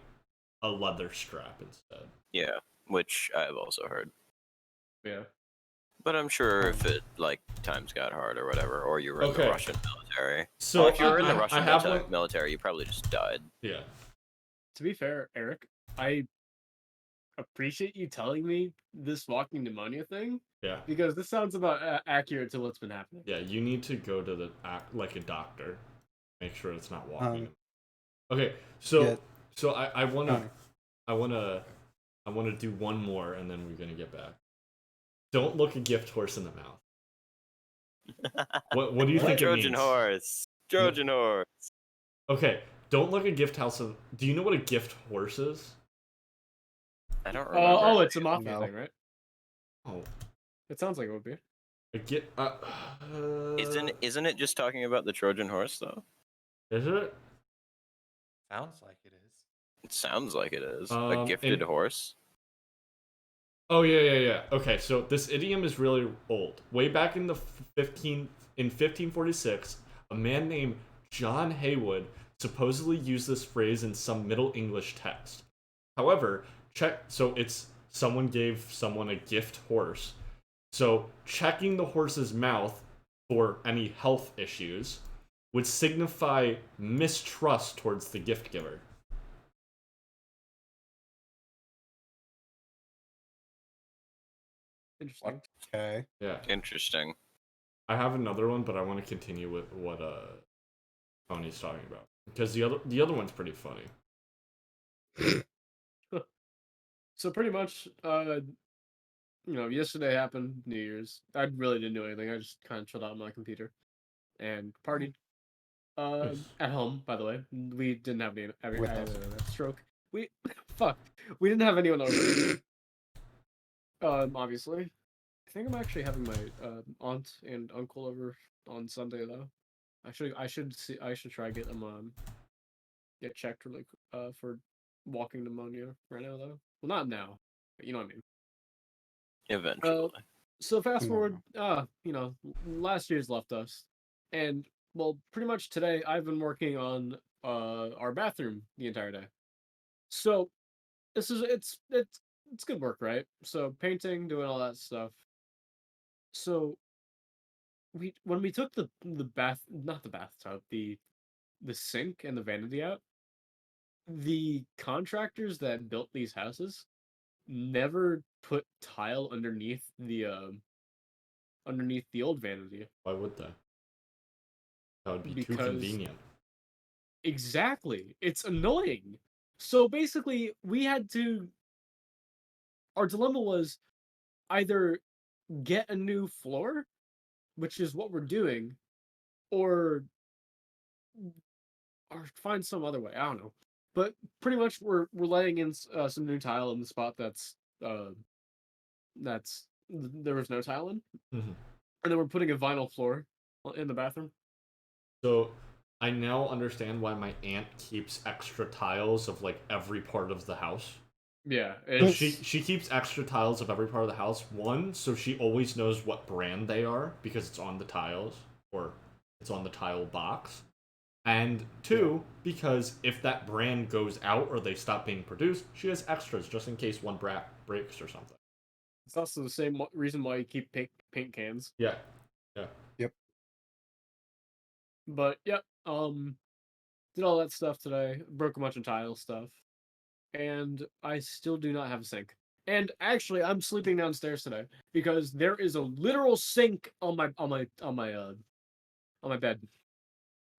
A: a leather strap instead.
E: Yeah, which I've also heard.
D: Yeah.
E: But I'm sure if it like times got hard or whatever, or you were in
A: Okay.
E: the Russian military.
A: So
E: Well, if you were in the
A: I
E: Russian
A: have
E: military,
A: one.
E: military, you probably just died.
A: Yeah.
D: To be fair, Eric, I appreciate you telling me this walking pneumonia thing
A: Yeah.
D: because this sounds about accurate to what's been happening.
A: Yeah, you need to go to the like a doctor. Make sure it's not walking.
B: Um,
A: Okay, so
B: yeah,
A: so I wanna
B: Tony.
A: I wanna I wanna do one more and then we're gonna get back. Don't look a gift horse in the mouth. What do you think it
E: Trojan
A: means?
E: horse. Trojan horse.
A: Okay, don't look a gift house of. Do you know what a gift horse is?
E: I don't remember.
D: Oh, it's a mafia
B: No.
D: thing, right?
A: Oh,
D: It sounds like it would be.
A: a get.
E: Isn't it just talking about the Trojan horse though?
A: Is it?
C: Sounds like it is.
E: It sounds like it is. A
A: Um,
E: gifted
A: and-
E: horse.
A: Oh yeah. Okay, so this idiom is really old. Way back in the 1546, a man named John Haywood supposedly used this phrase in some Middle English text. However, so it's someone gave someone a gift horse. So checking the horse's mouth for any health issues would signify mistrust towards the gift giver.
D: Interesting.
B: Okay.
A: Yeah.
E: Interesting.
A: I have another one, but I want to continue with what Tony's talking about because the other one's pretty funny.
D: So pretty much, yesterday happened, New Year's. I really didn't do anything. I just kind of chilled out on my computer and partied.
A: Nice.
D: At home, by the way, we didn't have any
B: With us.
D: stroke. We fuck. We didn't have anyone over. Obviously, I think I'm actually having my aunt and uncle over on Sunday though. I should try get them get checked for walking pneumonia right now though. Well, not now, but you know what I mean.
E: Eventually.
D: So fast
B: Come on
D: forward, last year's left us, and well, pretty much today I've been working on our bathroom the entire day. So it's good work, right? So painting, doing all that stuff. So when we took the not the bathtub, the sink and the vanity out, the contractors that built these houses never put tile underneath the old vanity.
A: Why would they? That would be too
D: Because
A: convenient.
D: exactly, it's annoying. So basically, our dilemma was either get a new floor, which is what we're doing, or find some other way. I don't know. But pretty much we're laying in some new tile in the spot uh there was no tile in,
A: Mhm.
D: and then we're putting a vinyl floor in the bathroom.
A: So I now understand why my aunt keeps extra tiles of like every part of the house.
D: Yeah,
A: And she keeps extra tiles of every part of the house. One, so she always knows what brand they are because it's on the tiles or it's on the tile box. And two, because if that brand goes out or they stop being produced, she has extras just in case one breaks or something.
D: it's also the same reason why you keep paint cans.
A: Yeah.
B: Yep.
D: But yep, did all that stuff today. Broke a bunch of tile stuff, and I still do not have a sink. And actually, I'm sleeping downstairs today because there is a literal sink on my bed.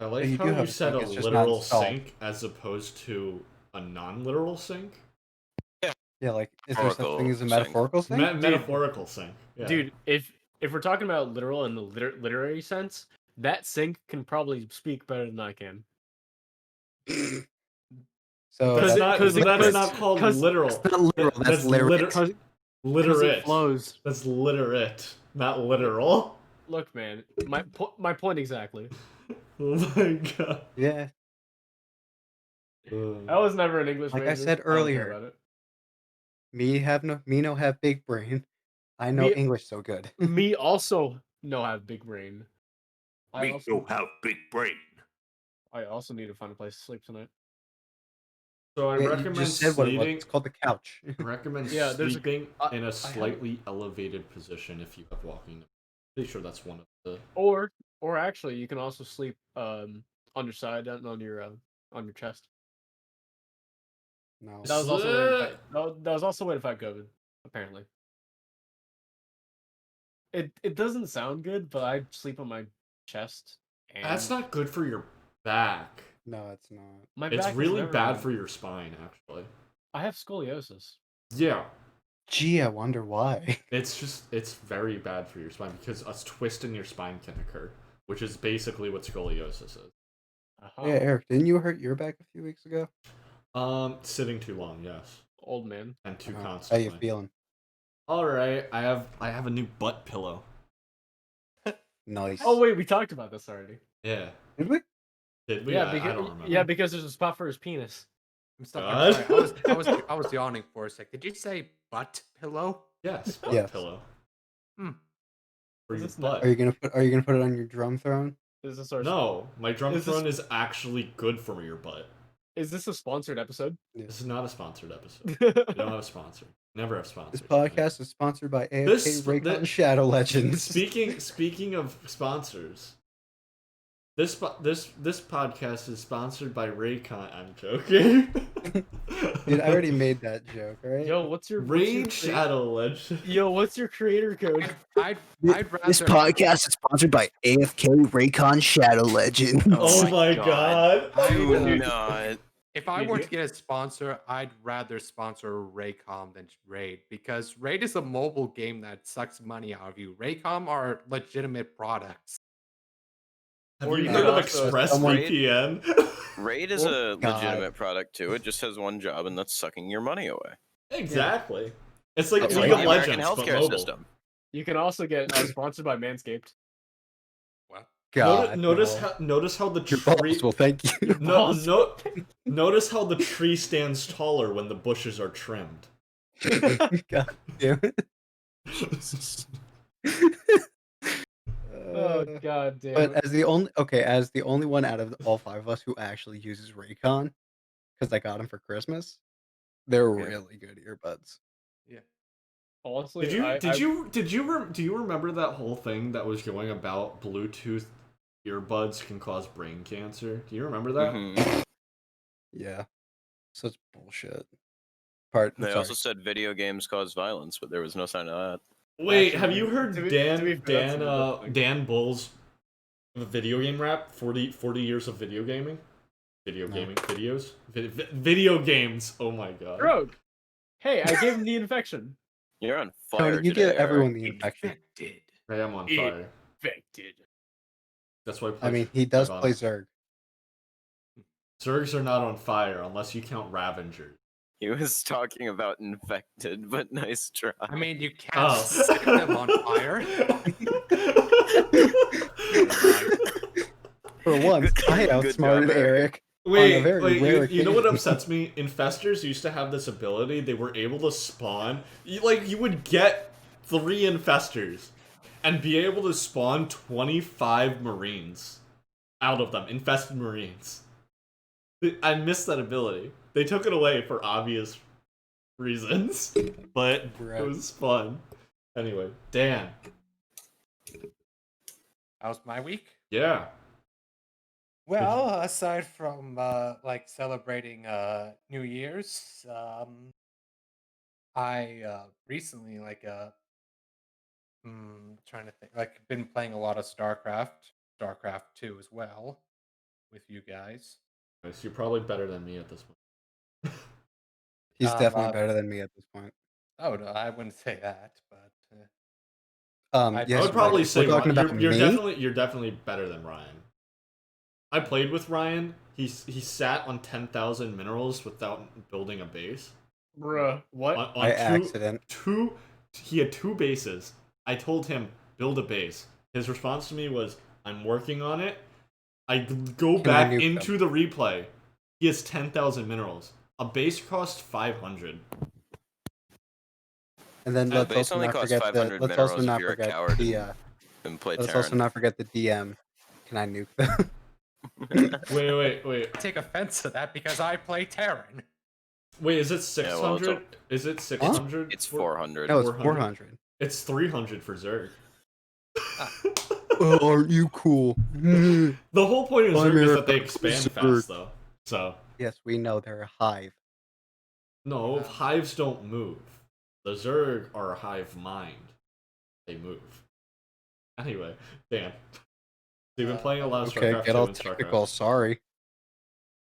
A: I like
B: you
A: how
B: do
A: you
B: have a
A: said
B: sink,
A: a
B: it's just not
A: literal
B: installed.
A: sink as opposed to a non-literal sink.
B: Yeah, like is there such thing as a
E: Metaphorical
B: metaphorical thing?
A: Metaphorical sink. Yeah.
D: Dude, if we're talking about literal in the literary sense, that sink can probably speak better than I can.
B: So
A: That's not.
D: Because
A: That's not called literal.
B: That's not literal. That's literate.
D: Because it
A: Literate.
D: flows.
A: That's literate, not literal.
D: Look, man, my point exactly.
A: Oh my god.
B: Yeah,
D: I was never an English
B: like I
D: major.
B: said
D: don't care
B: earlier,
D: about it.
B: me no have big brain. I know
D: Me-
B: English so good.
D: Me also no have big brain. I
F: Me
D: also,
F: don't have big brain.
D: I also need to find a place to sleep tonight.
A: So I
B: Yeah, you
A: recommend
B: just said what it was.
A: sleeping.
B: It's called the couch.
A: I recommend
D: Yeah, there's a-
A: sleeping
D: I-
A: in
D: I
A: a
D: have-
A: slightly elevated position if you have walking. Pretty sure that's one of the.
D: Or actually, you can also sleep on your side, on your chest.
B: No.
D: That was also a way to fight, that was also a way to fight COVID, apparently. It doesn't sound good, but I sleep on my chest. And
A: That's not good for your back.
B: No, it's not.
D: my
A: It's
D: back is
A: really
D: never
A: bad
D: been-
A: for your spine, actually.
D: I have scoliosis.
A: Yeah,
B: Gee, I wonder why.
A: it's very bad for your spine because a twist in your spine can occur, which is basically what scoliosis is.
D: Uh-huh.
B: Yeah, Eric, didn't you hurt your back a few weeks ago?
A: Sitting too long, yes,
D: Old man.
A: and too
B: How
A: constantly.
B: you feeling?
A: All right, I have a new butt pillow.
B: Nice.
D: Oh wait, we talked about this already.
A: Yeah,
B: Did we?
A: did we?
D: Yeah,
A: I
D: because
A: don't remember.
D: yeah, because there's a spot for his penis.
C: I'm sorry.
A: God.
C: I was yawning for a sec. Did you say butt pillow?
A: Yes, butt
B: Yes.
A: pillow
C: Hmm.
A: for
D: Is
A: your
D: this not-
A: butt.
B: Are you gonna put it on your drum throne?
D: Is this our
A: No, my drum
D: Is this-
A: throne is actually good for your butt.
D: Is this a sponsored episode?
A: This is not a sponsored episode. We don't have a sponsor. Never have sponsors.
B: This podcast is sponsored by AFK
A: This-
B: Raycon
A: thi-
B: Shadow Legends.
A: Speaking of sponsors, this podcast is sponsored by Raycon. I'm joking.
B: Dude, I already made that joke, right?
D: Yo, what's your
A: Raid Shadow Legend.
D: Yo, what's your creator code?
C: I'd rather.
F: This podcast is sponsored by AFK Raycon Shadow Legend.
A: Oh my god.
E: Do not.
C: If I were to get a sponsor, I'd rather sponsor Raycom than Raid because Raid is a mobile game that sucks money out of you. Raycom are legitimate products.
A: Have
D: Or
A: you
D: you
A: heard
D: could
A: of
D: also-
A: ExpressVPN?
E: Raid is
B: Oh,
E: a
B: God.
E: legitimate product too. It just has one job, and that's sucking your money away.
A: Exactly. It's like
E: It's
A: League
E: like
A: of
E: the American
A: Legends, but
E: healthcare
A: mobile.
E: system.
D: You can also get sponsored by Manscaped.
C: What?
B: God,
A: Notice
B: no.
A: notice how the
B: Your
A: tree.
B: balls will thank you.
A: No, no. Notice how the tree stands taller when the bushes are trimmed.
B: God damn it.
D: Oh
B: Uh,
D: god damn.
B: but
D: it.
B: as the only one out of all five of us who actually uses Raycon, because I got them for Christmas, they're
E: Okay.
B: really good earbuds.
D: Honestly,
A: Do you remember that whole thing that was going about Bluetooth earbuds can cause brain cancer? Do you remember that?
E: Mhm.
B: Yeah, such bullshit.
E: They
B: Sorry.
E: also said video games cause violence, but there was no sign of that.
A: Wait,
D: Actually,
A: have you heard
D: to be
A: Dan
D: fair, that's a good thing.
A: Dan Bull's video game rap? 40 years of video gaming? Video
B: No.
A: gaming videos? Video games. Oh my god.
D: Rogue. Hey, I gave him the infection.
E: You're on
B: Tony,
E: fire
B: you
E: today,
B: give everyone
E: Eric.
B: the infection.
C: Infected.
A: I am on
D: It-
A: fire.
D: Infected.
A: That's why I play
B: I mean, he does
A: Live on
B: play
A: it.
B: Zerg.
A: Zergs are not on fire unless you count Ravengers.
E: He was talking about infected, but nice try.
C: I mean, you can't
A: Oh.
C: set them on fire.
B: For once, I
E: Good
B: outsmarted
E: job, Eric.
B: Eric.
A: Wait,
B: very
A: wait,
B: rare
A: you know what
B: occasion.
A: upsets me? Infestors used to have this ability. They were able to spawn. You would get 3 infestors and be able to spawn 25 marines out of them. Infested marines. I missed that ability. They took it away for obvious reasons, but it
B: Right.
A: was fun. Anyway, Dan.
C: How's my week?
A: Yeah.
C: Well, aside from like celebrating New Year's, I recently trying to think, like been playing a lot of StarCraft 2 as well with you guys.
A: So you're probably better than me at this point.
B: He's definitely
C: uh,
B: better than me at this point.
C: Oh no, I wouldn't say that, but
B: Yes,
A: I would
B: Mike,
A: probably
B: if
A: say
B: we're talking
A: Ryan,
B: about
A: you're
B: me.
A: definitely better than Ryan. I played with Ryan. He sat on 10,000 minerals without building a base.
D: Bruh, what?
A: On
B: By accident.
A: He had 2 bases. I told him build a base. His response to me was, "I'm working on it." I go
B: Can I
A: back
B: nuke
A: into the replay. He has 10,000 minerals. A base costs 500.
B: And then
E: Yeah,
B: let's
E: base
B: also
E: only
B: not
E: costs
B: forget
E: 500
B: let's also
E: minerals if
B: not
E: you're a
B: forget
E: coward
B: the
E: and play
B: let's also
E: Terran.
B: not forget the DM. Can I nuke them?
A: Wait.
C: I take offense to that because I play Terran.
A: Wait, is it
E: Yeah, well,
A: 600? Is it 600?
E: It's 400.
B: No, it's
A: 400.
B: 400.
A: It's 300 for Zerg.
B: Oh, aren't you cool?
A: The whole point of
B: I'm
A: Zerg is that they
B: Eric
A: expand
B: Zerg.
A: fast, though. So,
B: Yes, we know they're a hive.
A: No, hives don't move. The Zerg are a hive mind. They move. Anyway, Dan. So you've been playing a lot of
B: Okay,
A: StarCraft
B: get
A: 2
B: all
A: and
B: technical.
A: StarCraft.
B: Sorry.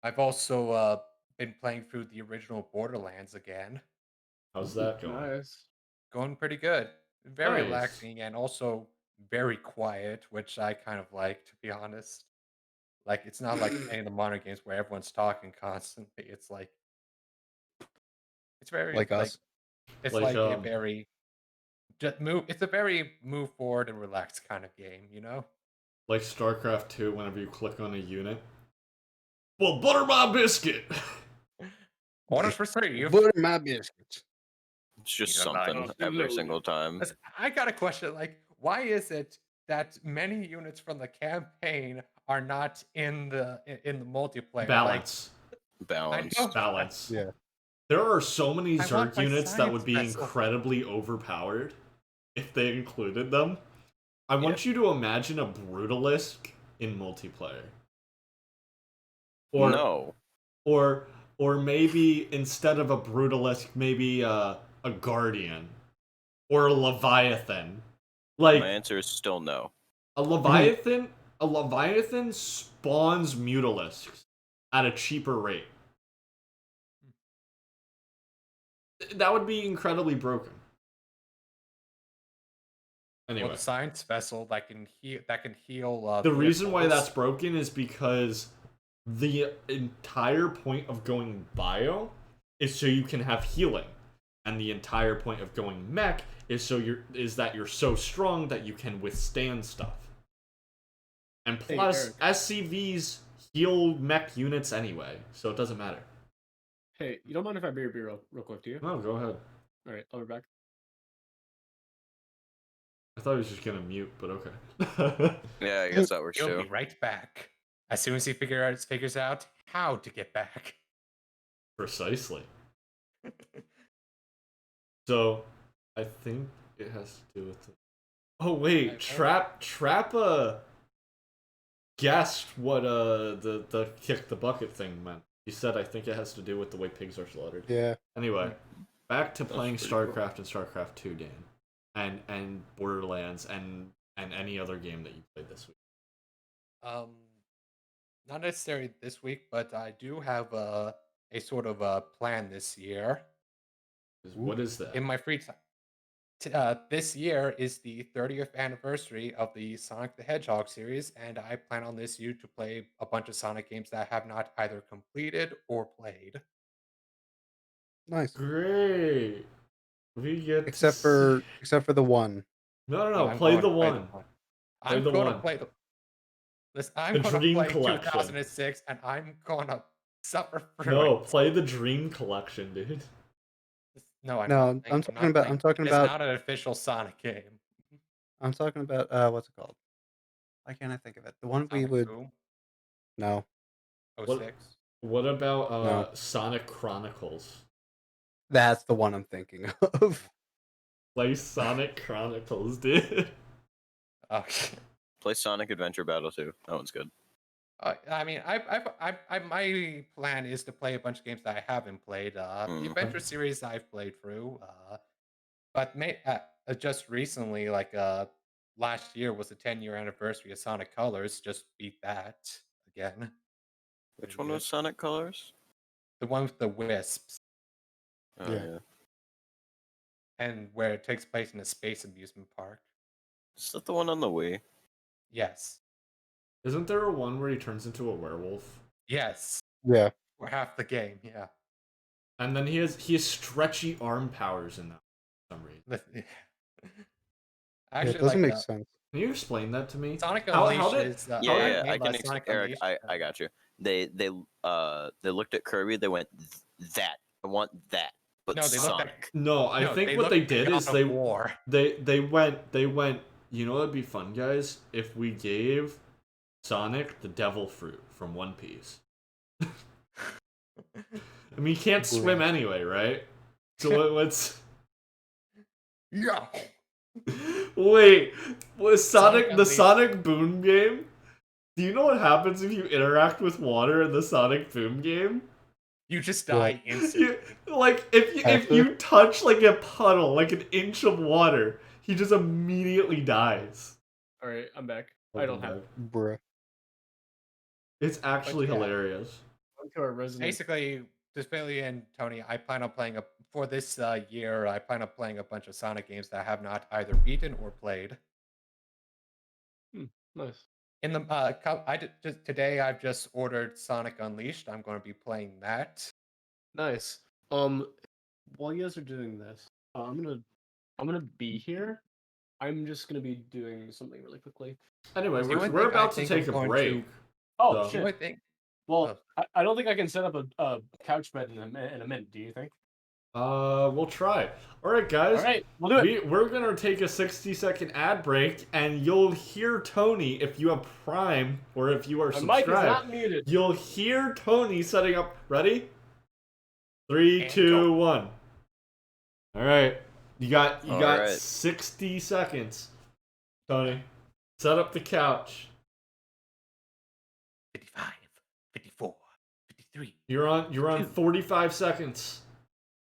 C: I've also been playing through the original Borderlands again.
A: How's that going?
D: Nice.
C: Going pretty good. Very
A: Nice.
C: relaxing and also very quiet, which I kind of like, to be honest. Like, it's not like any of the modern games where everyone's talking constantly. It's like, it's very
B: Like
C: like
B: us.
C: it's
A: Like,
C: like a very just move. It's a very move forward and relaxed kind of game, you know.
A: Like StarCraft 2, whenever you click on a unit. Well, butter my biscuit!
C: Orders for Steve.
B: Butter my biscuits.
E: It's just
C: You like
E: something
D: it.
E: every single time.
C: Listen, I got a question. Like, why is it that many units from the campaign are not in the multiplayer?
A: Balance.
E: Balance.
C: I know.
A: Balance.
B: Yeah.
A: There are so many
C: I want
A: Zerg
C: my
A: units that would
C: science
A: be
C: vessel.
A: incredibly overpowered if they included them. I want you to imagine a Brutalisk in multiplayer. Or,
E: No.
A: Or maybe instead of a Brutalisk, maybe a Guardian. Or a Leviathan. Like,
E: My answer is still no.
A: a Leviathan spawns Mutalisks at a cheaper rate. That would be incredibly broken. Anyway,
C: Well, the science vessel that can heal.
A: the reason why
C: vehicles.
A: that's broken is because the entire point of going bio is so you can have healing, and the entire point of going mech is that you're so strong that you can withstand stuff. And plus,
D: Eric.
A: SCVs heal mech units anyway, so it doesn't matter.
D: Hey, you don't mind if I beer real quick, do you?
A: No, go ahead.
D: All right, I'll be back.
A: I thought he was just gonna mute, but okay.
E: Yeah, I guess that works
C: He'll
E: too.
C: be right back as soon as he figures out how to get back.
A: Precisely. So, I think it has to do with the... Oh wait, Trappa guessed what the kick the bucket thing meant. He said, I think it has to do with the way pigs are slaughtered.
B: Yeah.
A: Anyway, back to playing
E: pretty cool.
A: StarCraft and StarCraft 2, Dan. And Borderlands and any other game that you played this week.
C: Not necessarily this week, but I do have a sort of a plan this year.
A: What is that?
C: In my free time. This year is the 30th anniversary of the Sonic the Hedgehog series, and I plan on this year to play a bunch of Sonic games that I have not either completed or played.
B: Nice.
A: Great. We get
B: Except for the one.
A: No,
C: I'm
A: play
C: going
A: the
C: to play
A: one.
C: I'm
A: the
C: going to
A: one.
C: play the. Listen, I'm
A: The
C: going to
A: Dream
C: play
A: Collection.
C: 2006, and I'm going to suffer through
A: No,
C: it.
A: play the Dream Collection, dude.
C: No, I'm
B: No,
C: not.
B: I'm
C: not
B: talking about
C: playing-
B: I'm talking
C: It's
B: about
C: not an official Sonic game.
B: I'm talking about what's it called? Why can't I think of it? The one we
C: Sonic
B: would
C: Boom
B: no.
C: 06.
A: What about
B: No.
A: Sonic Chronicles?
B: That's the one I'm thinking of.
A: Play Sonic Chronicles, dude.
C: Okay.
E: Play Sonic Adventure Battle 2. That one's good.
C: I mean, my plan is to play a bunch of games that I haven't played. The Adventure series I've played through, but just recently, like last year was the 10-year anniversary of Sonic Colors. Just beat that again.
E: Which one was Sonic Colors?
C: The one with the wisps,
E: Oh,
B: Yeah.
E: yeah.
C: and where it takes place in a space amusement park.
E: Is that the one on the Wii?
C: Yes,
A: Isn't there a one where he turns into a werewolf?
C: yes,
B: Yeah.
C: or half the game. Yeah.
A: And then he has stretchy arm powers in that for some reason.
B: Yeah,
C: Actually,
B: it doesn't
C: like
B: make sense.
A: Can you explain that to me?
C: Sonic
A: How
C: Unleashed
A: did-
C: is
E: Yeah,
C: made
E: I
C: by
E: can
C: Sonic
E: Eric,
C: Unleashed.
E: I got you. They looked at Kirby, they went, that. I want that. But
C: No, they looked at-
E: Sonic.
A: No, I think what
C: looked
A: they
C: at
A: did
C: God
A: is
C: of
A: they
C: War.
A: went, you know what'd be fun, guys? If we gave Sonic the devil fruit from One Piece. I mean, he can't swim anyway, right? So what's...
C: Yeah.
A: Wait, was
C: Sonic
A: the
C: Unleashed.
A: Sonic Boom game? Do you know what happens if you interact with water in the Sonic Boom game?
C: You just die instantly.
A: Like if you touch like a puddle, like an inch of water, he just immediately dies.
D: All right, I'm back. I don't have
B: Bruh.
A: It's actually
C: yeah.
A: hilarious.
D: to our resident.
C: Basically, just Billy and Tony, I plan on playing for this year. I plan on playing a bunch of Sonic games that I have not either beaten or played.
D: Nice.
C: In the today, I've just ordered Sonic Unleashed. I'm going to be playing that.
D: Nice. While you guys are doing this, I'm gonna be here. I'm just gonna be doing something really quickly.
A: Anyway,
C: See, one
A: we're
C: thing I
A: about to
C: think
A: take
C: I'm
A: a
C: going
A: break.
C: to-
D: Oh
A: So-
C: See, one
D: shit.
C: thing.
D: Well, I don't think I can set up a couch bed in a minute. Do you think?
A: We'll try. All right, guys.
D: All right, we'll do it.
A: We're gonna take a 60-second ad break, and you'll hear Tony if you have Prime or if you are
D: My mic is
A: subscribed.
D: not muted.
A: You'll hear Tony setting up. Ready? 3,
C: And
A: 2,
C: go.
A: 1. All right, you got
E: All right.
A: 60 seconds. Tony, set up the couch.
C: 55, 54, 53.
A: You're on 45 seconds.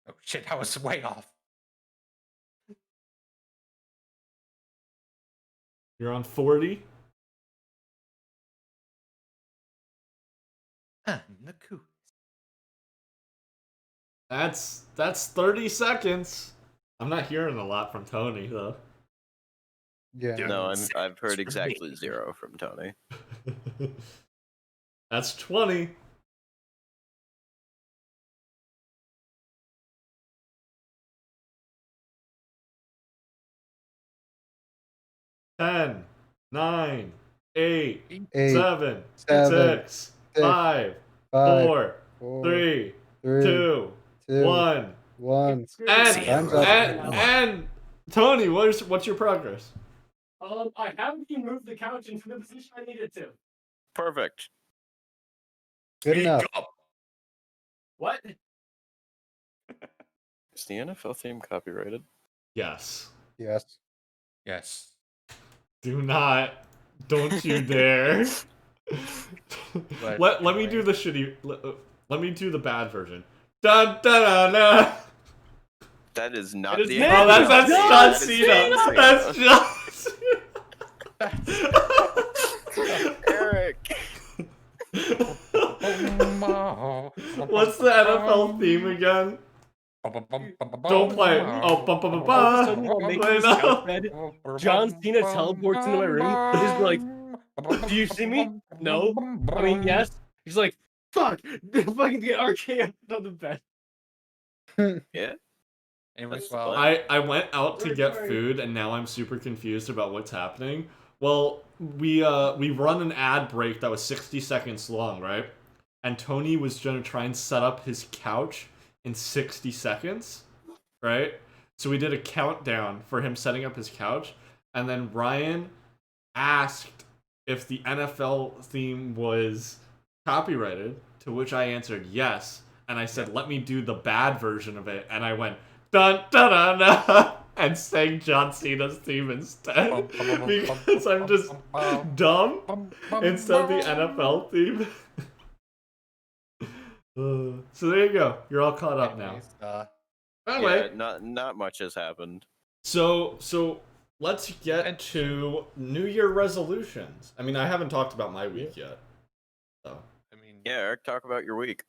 C: Oh shit, I was way off.
A: You're on 40.
C: I'm the cool.
A: That's 30 seconds. I'm not hearing a lot from Tony though.
B: Yeah.
E: No, I've heard exactly 0 from Tony.
A: That's 20. Ten, 9, 8,
B: 8,
A: 7,
B: 7,
A: 6, 5,
B: 5,
A: 4,
B: 4,
A: 3,
B: 3,
A: 2,
B: 2,
A: 1.
B: 1.
A: And,
B: up.
A: and Tony, what's your progress?
D: I haven't even moved the couch into the position I needed to.
E: Perfect.
B: Good enough.
D: What?
E: Is the NFL theme copyrighted?
A: Yes.
B: Yes.
C: Yes.
A: Do not. Don't you dare.
C: But
A: let me do the shitty. Let me do the bad version. Dun dun dun dun.
E: That is not
D: It is
E: the
D: not.
A: Oh, that's
E: NFL
A: John
E: theme.
A: Cena.
E: That is
A: That's John Cena.
E: Eric.
A: What's the NFL theme again? Don't play it. Oh, bum bum bum
D: All of a sudden,
A: bum.
D: while making
A: Play
D: this
A: now.
D: couch bed, John Cena teleports into my room. He's like, "Do you see me? No. I mean, yes." He's like, "Fuck!" Fucking get RKO on the bed.
E: Yeah.
C: Anyways,
E: That's
C: well,
E: fine.
A: I went out to get
D: Sorry.
A: food and now I'm super confused about what's happening. Well, we run an ad break that was 60 seconds long, right? And Tony was gonna try and set up his couch in 60 seconds, right? So we did a countdown for him setting up his couch, and then Ryan asked if the NFL theme was copyrighted, to which I answered yes, and I said, let me do the bad version of it, and I went, dun dun dun dun, and sang John Cena's theme instead, because I'm just dumb instead of the NFL theme. So there you go. You're all caught up now.
C: anyways,
A: Anyway,
E: Yeah, not much has happened.
A: so let's get to New Year resolutions. I mean, I haven't talked about my week yet. So
C: I mean,
E: Yeah, Eric, talk about your week.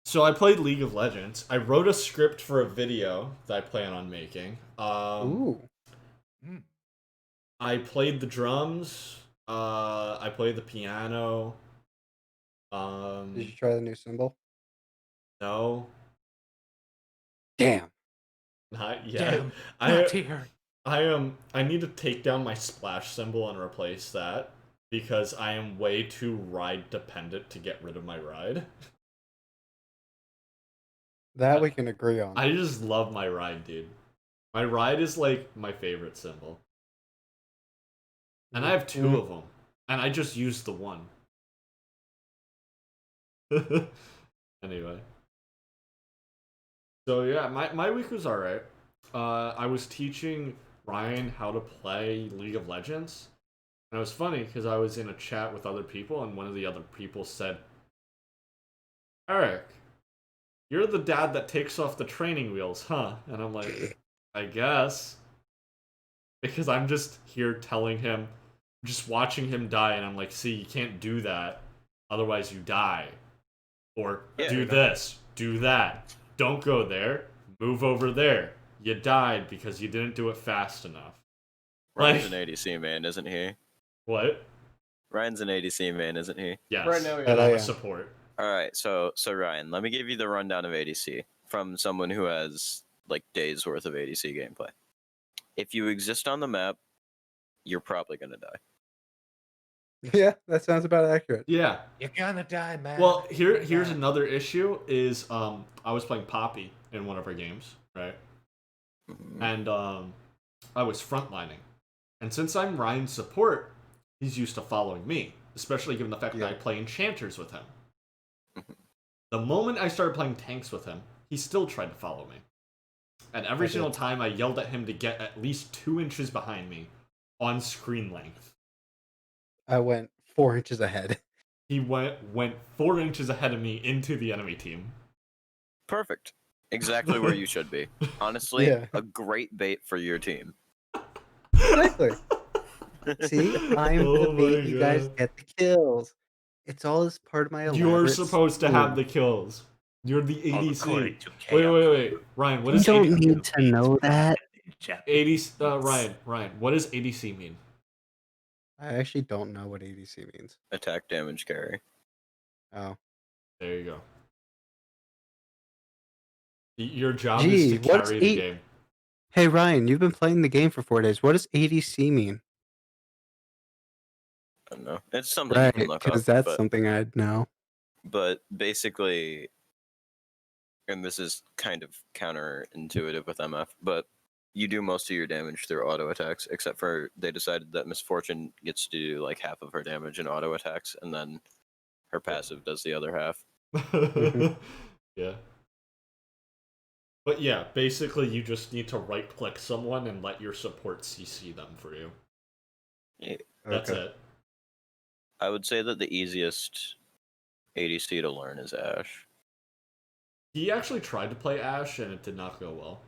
A: So I played League of Legends. I wrote a script for a video that I plan on making.
B: Ooh.
A: I played the drums. I played the piano.
B: Did you try the new symbol?
A: No,
B: Damn.
A: not yet.
C: damn,
A: I
C: not here.
A: I need to take down my splash symbol and replace that because I am way too ride dependent to get rid of my ride.
B: That we can agree on.
A: I just love my ride, dude. My ride is like my favorite symbol. And I have two of them. And I just used the one. Anyway. So yeah, my week was alright. I was teaching Ryan how to play League of Legends. And it was funny because I was in a chat with other people and one of the other people said, Eric, you're the dad that takes off the training wheels, huh? And I'm like, I guess. Because I'm just here telling him, just watching him die, and I'm like, see, you can't do that. Otherwise, you die. Or
E: Yeah,
A: do this, do that. Don't go there. Move over there. You died because you didn't do it fast enough.
E: Ryan's
A: Like,
E: an ADC main, isn't he?
A: what?
E: Ryan's an ADC main, isn't he?
A: Yes.
D: Right now,
A: And
D: yeah.
A: I'm
B: I
A: a
B: am.
A: support.
E: All right, so Ryan, let me give you the rundown of ADC from someone who has like days worth of ADC gameplay. If you exist on the map, you're probably gonna die.
B: Yeah, that sounds about accurate.
A: Yeah.
C: You're gonna die, man.
A: Well,
C: You're gonna
A: here's
C: die.
A: another issue is I was playing Poppy in one of our games, right?
E: Mhm.
A: And I was frontlining. And since I'm Ryan's support, he's used to following me, especially given the fact that I play enchanters with him. The moment I started playing tanks with him, he still tried to follow me. And every single time I yelled at him to get at least 2 inches behind me on screen length.
B: I went 4 inches ahead.
A: He went 4 inches ahead of me into the enemy team.
E: Perfect. Exactly where you should be. Honestly,
B: Yeah.
E: a great bait for your team.
B: Exactly. See, I'm
A: Oh
B: the bait.
A: my
B: You guys
A: God.
B: get the kills. It's all as part of my elaborate
A: You're supposed to have the
B: scheme.
A: kills. You're the ADC.
C: According to
A: Wait. Ryan, what
F: You
A: is
F: don't
A: ADC?
F: need to know that.
A: Ryan, what does ADC mean?
B: I actually don't know what ADC means.
E: Attack damage carry.
B: Oh.
A: There you go. Your job is
B: Gee,
A: to
B: what's
A: carry the game.
B: Hey Ryan, you've been playing the game for 4 days. What does ADC mean?
E: I don't know. It's something you
B: Right,
E: can look up.
B: because that's something I'd know.
E: But basically, and this is kind of counterintuitive with MF, but you do most of your damage through auto attacks, except for they decided that Misfortune gets to do like half of her damage in auto attacks, and then her passive does the other half.
A: Yeah. But yeah, basically you just need to right click someone and let your support CC them for you.
E: Yeah.
A: That's
B: Okay.
A: it.
E: I would say that the easiest ADC to learn is Ashe.
A: He actually tried to play Ashe and it did not go well.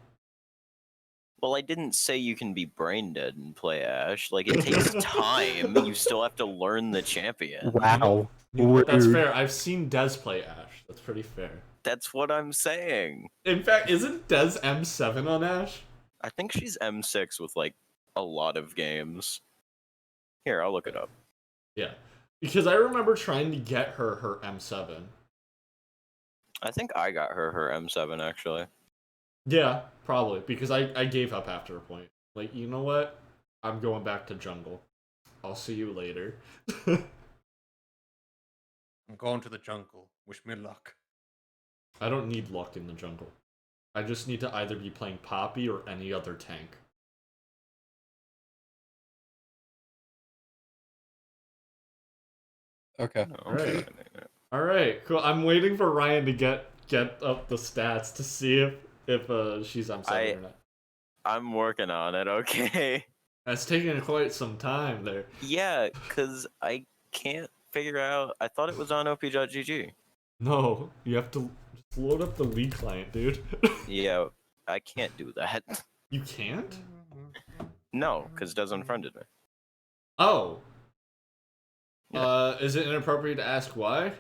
E: Well, I didn't say you can be brain dead and play Ashe. Like, it takes time. You still have to learn the champion.
B: Wow.
A: That's
B: Rude.
A: fair. I've seen Des play Ashe. That's pretty fair.
E: That's what I'm saying.
A: In fact, isn't Des M7 on Ashe?
E: I think she's M6 with, like, a lot of games. Here, I'll look it up.
A: Yeah. Because I remember trying to get her M7.
E: I think I got her M7, actually.
A: Yeah, probably. Because I gave up after a point. Like, you know what? I'm going back to jungle. I'll see you later.
C: I'm going to the jungle. Wish me luck.
A: I don't need luck in the jungle. I just need to either be playing Poppy or any other tank.
B: Okay.
A: Alright. Alright, cool. I'm waiting for Ryan to get up the stats to see if she's M7 or not.
E: I'm working on it, okay?
A: That's taking quite some time there.
E: Yeah, because I can't figure out... I thought it was on op.gg.
A: No, you have to just load up the League client, dude.
E: Yeah, I can't do that.
A: You can't?
E: No, because Des unfriended me.
A: Oh.
E: Yeah.
A: Is it inappropriate to ask why?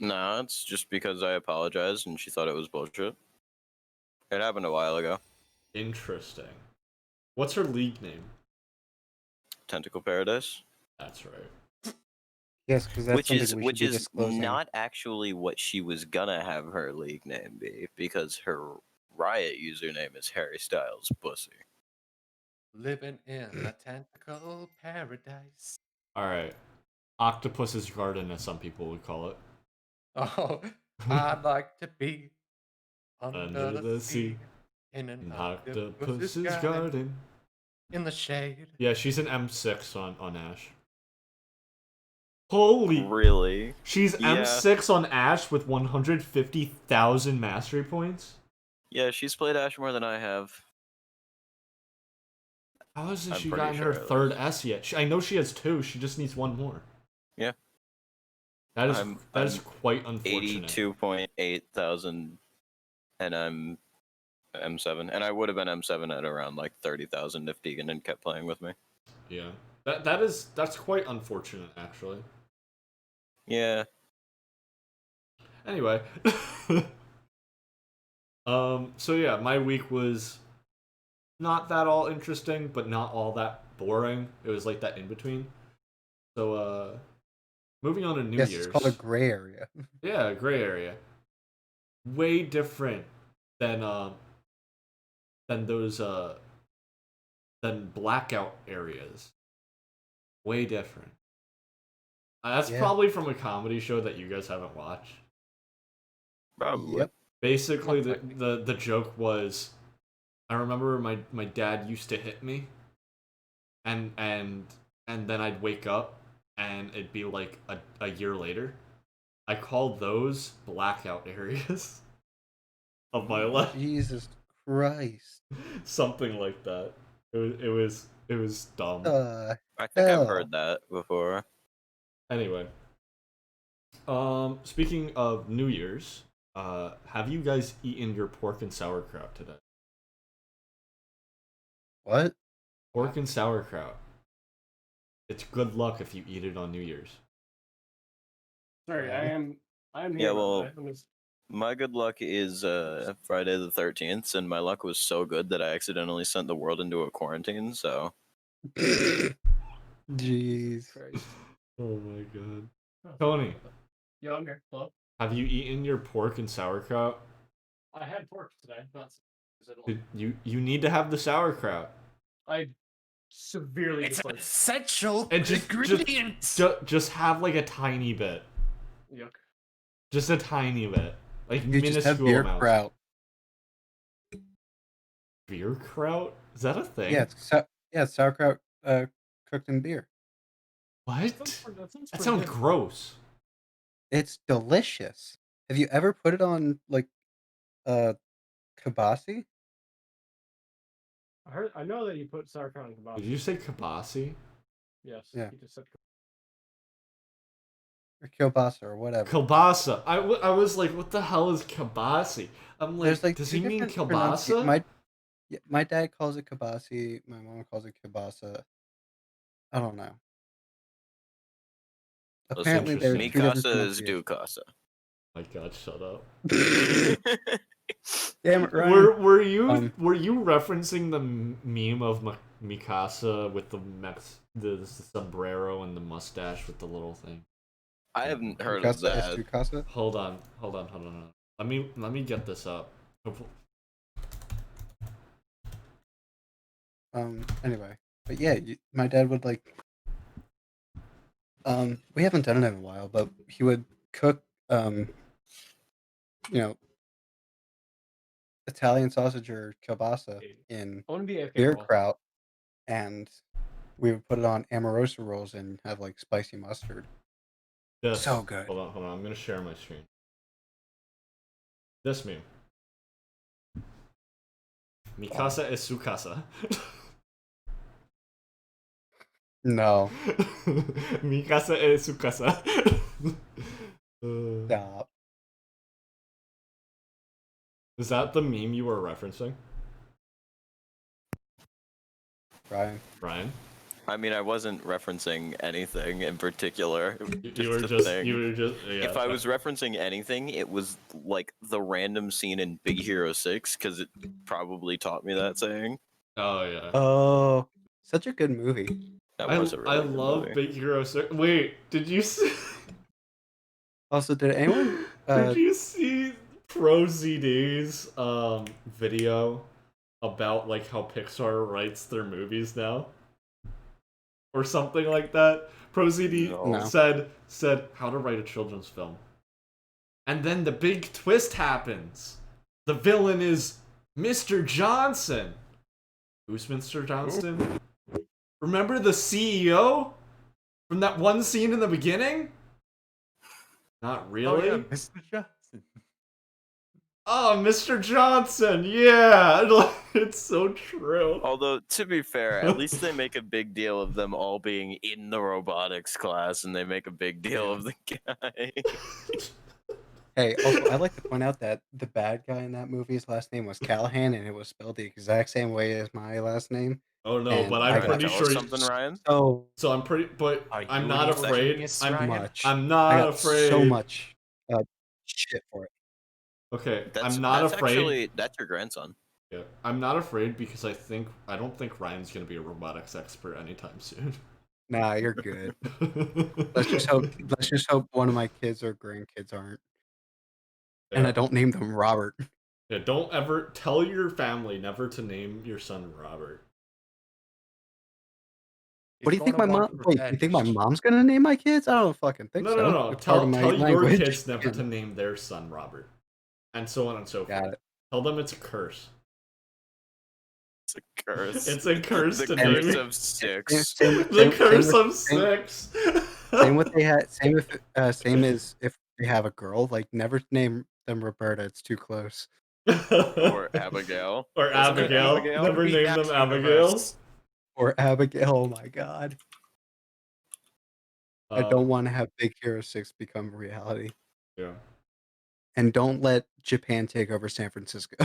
E: Nah, it's just because I apologized and she thought it was bullshit. It happened a while ago.
A: Interesting. What's her League name?
E: Tentacle Paradise.
A: That's right.
B: Yes, because that's
E: Which
B: something
E: is
B: we should be disclosing.
E: not actually what she was gonna have her league name be, because her Riot username is Harry Styles Pussy.
C: Living in a tentacle paradise.
A: Alright. Octopus's Garden, as some people would call it.
C: Oh, I'd like to be
A: Under the sea.
C: in an
A: In
C: octopus's
A: Octopus's Garden.
C: in the shade.
A: Yeah, she's an M6 on Ashe. Holy...
E: Really?
A: She's
E: Yeah.
A: M6 on Ashe with 150,000 mastery points?
E: Yeah, she's played Ashe more than I have.
A: How hasn't
E: I'm
A: she
E: pretty
A: gotten
E: sure
A: her
E: at
A: third S yet? I know she has 2, she just needs 1 more.
E: Yeah.
A: That is
E: I'm
A: quite unfortunate.
E: 82.8 thousand, and I'm M7, and I would have been M7 at around like 30,000 if Deegan had kept playing with me.
A: Yeah, that's quite unfortunate actually.
E: Yeah.
A: Anyway, so yeah, my week was not that all interesting, but not all that boring. It was like that in between. So moving on to New
B: Yes,
A: Year's.
B: it's called a gray area.
A: Yeah, gray area. Way different than those than blackout areas. Way different. That's
B: Yeah.
A: probably from a comedy show that you guys haven't watched.
E: Probably.
B: Yep.
A: Basically,
C: Most
A: the joke was, I remember my dad used to hit me, and then I'd wake up, and it'd be like a year later. I called those blackout areas of my life.
B: Jesus Christ.
A: Something like that. It was dumb.
E: I think I've
B: Hell.
E: heard that before.
A: Anyway, speaking of New Year's, have you guys eaten your pork and sauerkraut today?
B: What?
A: Pork and sauerkraut. It's good luck if you eat it on New Year's.
D: Sorry, I am here.
E: Yeah, well,
D: by the way.
E: my good luck is Friday the 13th, and my luck was so good that I accidentally sent the world into a quarantine, so.
B: Jeez.
D: Christ.
A: Oh my god.
D: Oh,
A: Tony,
D: yeah, I'm here. Hello.
A: have you eaten your pork and sauerkraut?
D: I had pork today. Not
A: You need to have the sauerkraut.
D: I severely
C: It's an
D: dislike.
C: essential
A: And
C: ingredient.
A: Just have like a tiny bit.
D: Yuck.
A: Just a tiny bit. Like
B: You just have
A: minuscule
B: beer
A: amounts.
B: kraut.
A: Beer kraut? Is that a thing?
B: Yeah, it's sauerkraut cooked in beer.
A: What?
D: That
A: That sounds gross.
B: It's delicious. Have you ever put it on like kibasi?
D: I know that you put sauerkraut in kebab.
A: Did you say kibasi?
D: Yes.
B: Yeah.
D: You just said
B: Or kielbasa or whatever.
A: Kielbasa. I was like, what the hell is kibasi? I'm like,
B: There's like
A: does
B: two
A: he mean
B: different
A: kielbasa?
B: My dad calls it kibasi. My mom calls it kielbasa. I don't know. Apparently, there are two different
E: Mikasa is
B: pronunciations.
E: Dukasa.
A: My god, shut up.
B: Damn it, Ryan.
A: Were you referencing the meme of Mikasa with the sombrero and the mustache with the little thing?
E: I haven't heard of
B: Mikasa is
E: that.
B: Tsukasa?
A: Hold on. Let me get this up.
B: Anyway, but yeah, my dad would like. We haven't done it in a while, but he would cook, Italian sausage or kielbasa in
D: I want to be AFK
B: beer
D: for a while.
B: kraut, and we would put it on Amorosa rolls and have like spicy mustard.
A: This.
B: So good.
A: Hold on. I'm gonna share my screen. This meme. Mikasa is Sukasa.
B: No,
A: Mikasa is Sukasa.
B: stop.
A: Is that the meme you were referencing,
B: Ryan.
A: Brian?
E: I mean, I wasn't referencing anything in particular.
A: You were just. Yeah,
E: If I was referencing anything, it was like the random scene in Big Hero 6, because it probably taught me that saying.
A: Oh yeah.
B: Oh, such a good movie.
E: That was a really
A: I
E: good
A: love
E: movie.
A: Big Hero 6. Wait, did you see?
B: Also, did anyone?
A: Did you see Pro ZD's video about like how Pixar writes their movies now, or something like that? Pro ZD
E: No.
A: said how to write a children's film, and then the big twist happens. The villain is Mr. Johnson. Who's Mr. Johnson? Remember the CEO from that one scene in the beginning? Not really.
C: Oh, yeah, Mr. Johnson.
A: Oh, Mr. Johnson, yeah, it's so true.
E: Although, to be fair, at least they make a big deal of them all being in the robotics class, and they make a big deal of the guy.
B: Hey, also, I'd like to point out that the bad guy in that movie's last name was Callahan, and it was spelled the exact same way as my last name.
A: Oh no,
B: And
A: but
B: I
A: I'm
E: Trying to
B: got
A: pretty
E: tell
A: sure.
E: us something, Ryan?
B: so
A: So I'm pretty, but
C: Are
A: I'm
C: you
A: not
C: an evil
A: afraid.
C: genius,
B: so
C: Ryan?
B: much.
A: I'm
B: I
A: not
B: got
A: afraid.
B: so much shit for it.
A: Okay,
E: That's
A: I'm not afraid.
E: actually that's your grandson.
A: Yeah, I'm not afraid because I don't think Ryan's gonna be a robotics expert anytime soon.
B: Nah, you're good. Let's just hope. Let's just hope one of my kids or grandkids aren't, and I
A: Yeah.
B: don't name them Robert.
A: Yeah, don't ever tell your family never to name your son Robert.
B: What do you
C: He's
B: think my
C: gonna
B: mom?
C: want
B: Wait, you think my
C: revenge.
B: mom's gonna name my kids? I don't fucking think
A: No, no,
B: so.
A: no.
B: It's part of my
A: Tell your
B: language.
A: kids never to
B: Yeah,
A: name their son Robert, and so on and so
B: got
A: forth.
B: it.
A: Tell them it's a curse.
E: It's a curse.
A: It's a curse
E: The
A: to
E: curse
A: name
E: of six.
A: the curse of
B: same,
A: six.
B: same what they had. Same as if they have a girl. Like never name them Roberta. It's too close.
E: Or Abigail.
A: Or
E: Wasn't it
A: Abigail.
E: Abigail?
A: Never
C: Be
A: name
C: that
A: them Abigail.
C: universe.
B: Or Abigail. Oh my god. I don't want to have Big Hero 6 become reality.
A: Yeah.
B: And don't let Japan take over San Francisco.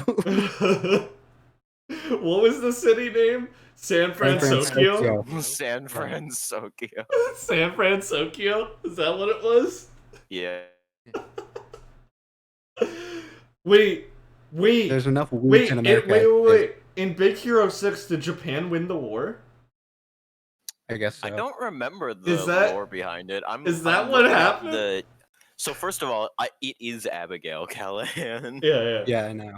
A: What was the city name? San Francisco?
B: Francisco.
E: San Francisco.
A: San Francisco? Is that what it was?
E: Yeah.
A: Wait.
B: There's enough weeds in America.
A: Wait. In Big Hero 6, did Japan win the war?
B: I guess so.
E: I don't remember the
A: Is that-
E: lore behind it. I'm
A: what
E: looking up
A: happened?
E: So first of all, it is Abigail Callahan.
A: Yeah.
B: Yeah, I know.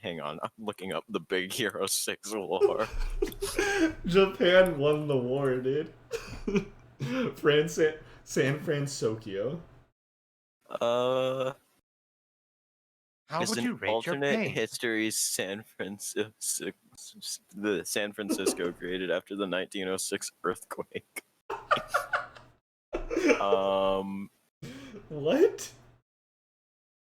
E: Hang on. I'm looking up the Big Hero 6 lore.
A: Japan won the war, dude. San Francisco.
C: How
E: Is
C: would
E: an
C: you rate your
E: alternate
C: game?
E: history San Francisco, the San Francisco created after the 1906 earthquake.
A: What?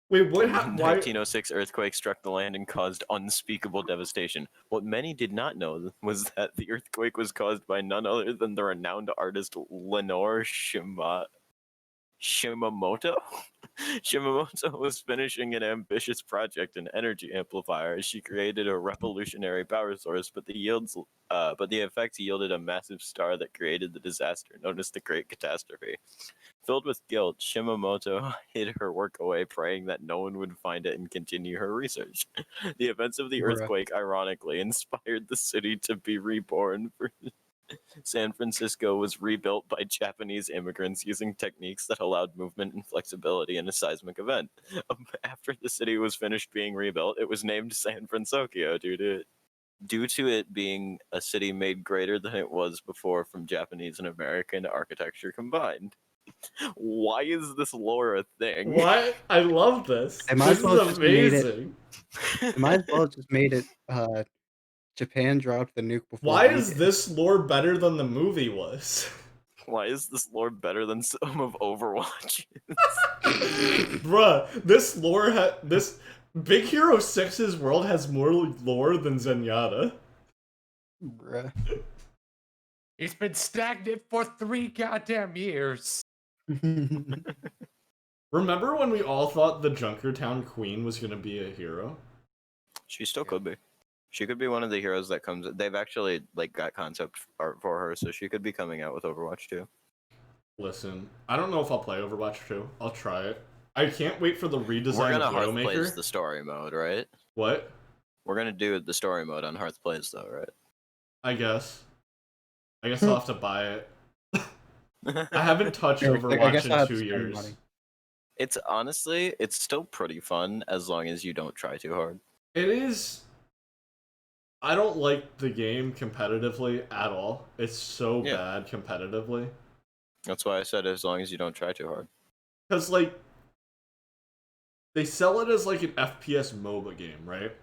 A: Wait, what
E: The
A: happened? Why?
E: 1906 earthquake struck the land and caused unspeakable devastation. What many did not know was that the earthquake was caused by none other than the renowned artist Lenore Shimamoto? Shimamoto was finishing an ambitious project, an energy amplifier. She created a revolutionary power source, but the effects yielded a massive star that created the disaster known as the Great Catastrophe. Filled with guilt, Shimamoto hid her work away, praying that no one would find it and continue her research. The events of the
B: Bruh.
E: earthquake, ironically, inspired the city to be reborn. San Francisco was rebuilt by Japanese immigrants using techniques that allowed movement and flexibility in a seismic event. After the city was finished being rebuilt, it was named San Francisco due to it being a city made greater than it was before from Japanese and American architecture combined. Why is this lore a thing?
A: Why? I love this.
B: They might
A: This
B: as well
A: is
B: just made it.
A: amazing.
B: They might as well just made it. Japan dropped the nuke before.
A: Why
B: we
A: is
B: did.
A: this lore better than the movie was?
E: Why is this lore better than some of Overwatch?
A: Bruh, this Big Hero 6's world has more lore than Zenyatta.
B: Bruh.
C: He's been stagnant for 3 goddamn years.
A: Remember when we all thought the Junkertown Queen was gonna be a hero?
E: She still could be. She could be one of the heroes that comes. They've actually got concept art for her, so she could be coming out with Overwatch 2.
A: Listen, I don't know if I'll play Overwatch 2. I'll try it. I can't wait for the redesign
E: We're gonna
A: of
E: Hearth Plays
A: Widowmaker.
E: the story mode, right?
A: What?
E: We're gonna do the story mode on Hearth Plays, though, right?
A: I guess I'll have to buy it. I haven't touched Overwatch
B: I'll have
A: in
B: to
A: 2
B: spend
A: years.
B: money.
E: It's honestly, it's still pretty fun as long as you don't try too hard.
A: It is. I don't like the game competitively at all. It's so
E: Yeah.
A: bad competitively.
E: That's why I said as long as you don't try too hard.
A: Because, like, they sell it as, like, an FPS MOBA game, right?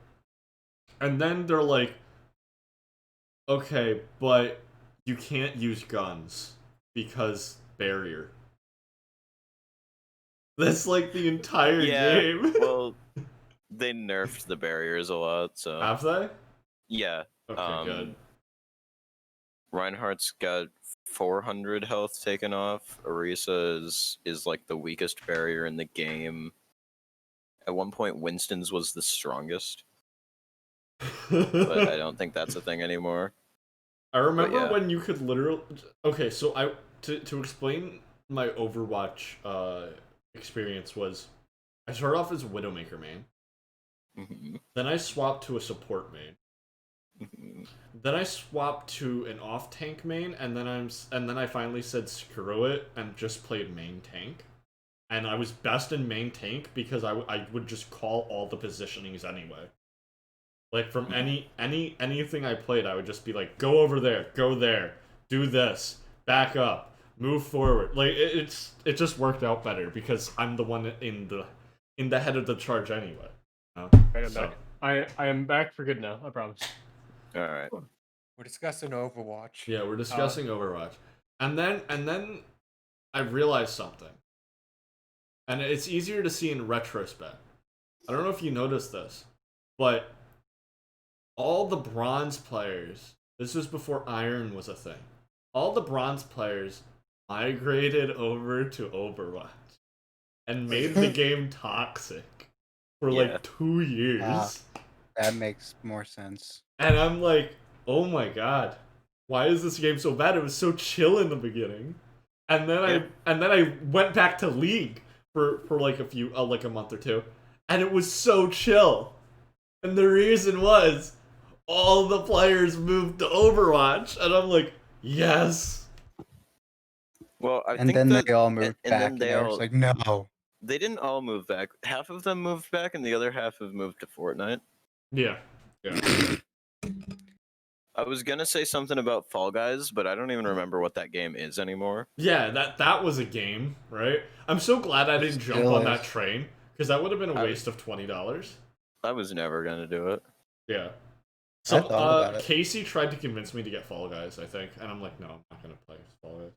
A: And then they're like, okay, but you can't use guns because barrier. That's like the entire
E: Yeah,
A: game.
E: well, they nerfed the barriers a lot, so
A: Have they?
E: yeah.
A: Okay, good.
E: Reinhardt's got 400 health taken off. Orisa is like the weakest barrier in the game. At one point, Winston's was the strongest, but I don't think that's a thing anymore.
A: I remember
E: yeah.
A: when you could literally. Okay, so to explain my Overwatch experience was, I started off as a Widowmaker main,
E: Mhm,
A: then I swapped to a support main,
E: mhm.
A: then I swapped to an off tank main, and then I finally said screw it and just played main tank, and I was best in main tank because I would just call all the positionings anyway. Like from anything I played, I would just be like, go over there, go there, do this, back up, move forward. Like it just worked out better because I'm the one in the head of the charge anyway. You know?
D: Right, I'm
A: So,
D: back. I am back for good now. I promise.
E: All right.
C: We're discussing Overwatch.
A: yeah, we're discussing Overwatch, and then I realized something, and it's easier to see in retrospect. I don't know if you noticed this, but all the bronze players, this was before Iron was a thing, all the bronze players migrated over to Overwatch and made the game toxic for
E: Yeah.
A: like 2 years.
B: That makes more sense.
A: And I'm like, oh my god, why is this game so bad? It was so chill in the beginning. And then I went back to League for like a month or two, and it was so chill. And the reason was all the players moved to Overwatch, and I'm like, yes.
E: Well, I
B: And
E: think
B: then
E: that,
B: they all moved
E: and
B: back,
E: then
B: and
E: they
B: they were
E: all
B: just like, no.
E: they didn't all move back. Half of them moved back, and the other half have moved to Fortnite.
A: Yeah.
E: I was gonna say something about Fall Guys, but I don't even remember what that game is anymore.
A: Yeah, that was a game, right? I'm so glad I
B: It
A: didn't jump
B: still
A: on that
B: is.
A: train, because that would have been a
E: I-
A: waste of $20.
E: I was never gonna do it.
A: Yeah.
B: I thought about it.
A: Casey tried to convince me to get Fall Guys, I think, and I'm like, no, I'm not gonna play Fall Guys.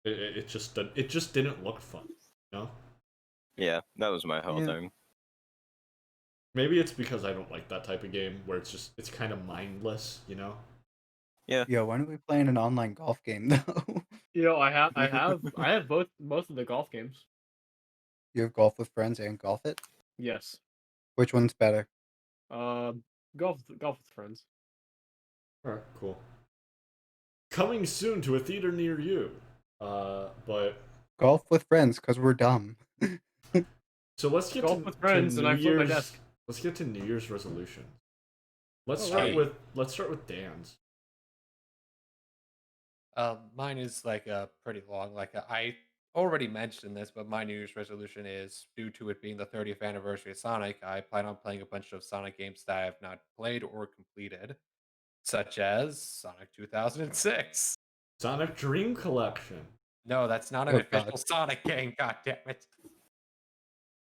A: It just didn't look fun, you know?
E: Yeah, that was my whole
B: Yeah.
E: thing.
A: Maybe it's because I don't like that type of game where it's kind of mindless, you know?
B: Yo, why aren't we playing an online golf game though?
D: You know, I have both of the golf games.
B: You have Golf with Friends and Golf It?
D: Yes.
B: Which one's better?
D: Golf with friends.
A: Alright, cool. Coming soon to a theater near you. But
B: Golf with Friends, because we're dumb.
A: so let's get
D: Golf
A: to,
D: with friends,
A: to
D: and
A: New
D: I flip my
A: Year's.
D: desk.
A: Let's get to New Year's resolution. Let's
D: Alright.
A: start with Dan's.
C: Mine is like pretty long. I already mentioned this, but my New Year's resolution is due to it being the 30th anniversary of Sonic. I plan on playing a bunch of Sonic games that I have not played or completed, such as Sonic 2006.
A: Sonic Dream Collection.
C: No, that's not an
B: Oh,
C: official
B: God.
C: Sonic game. God damn it!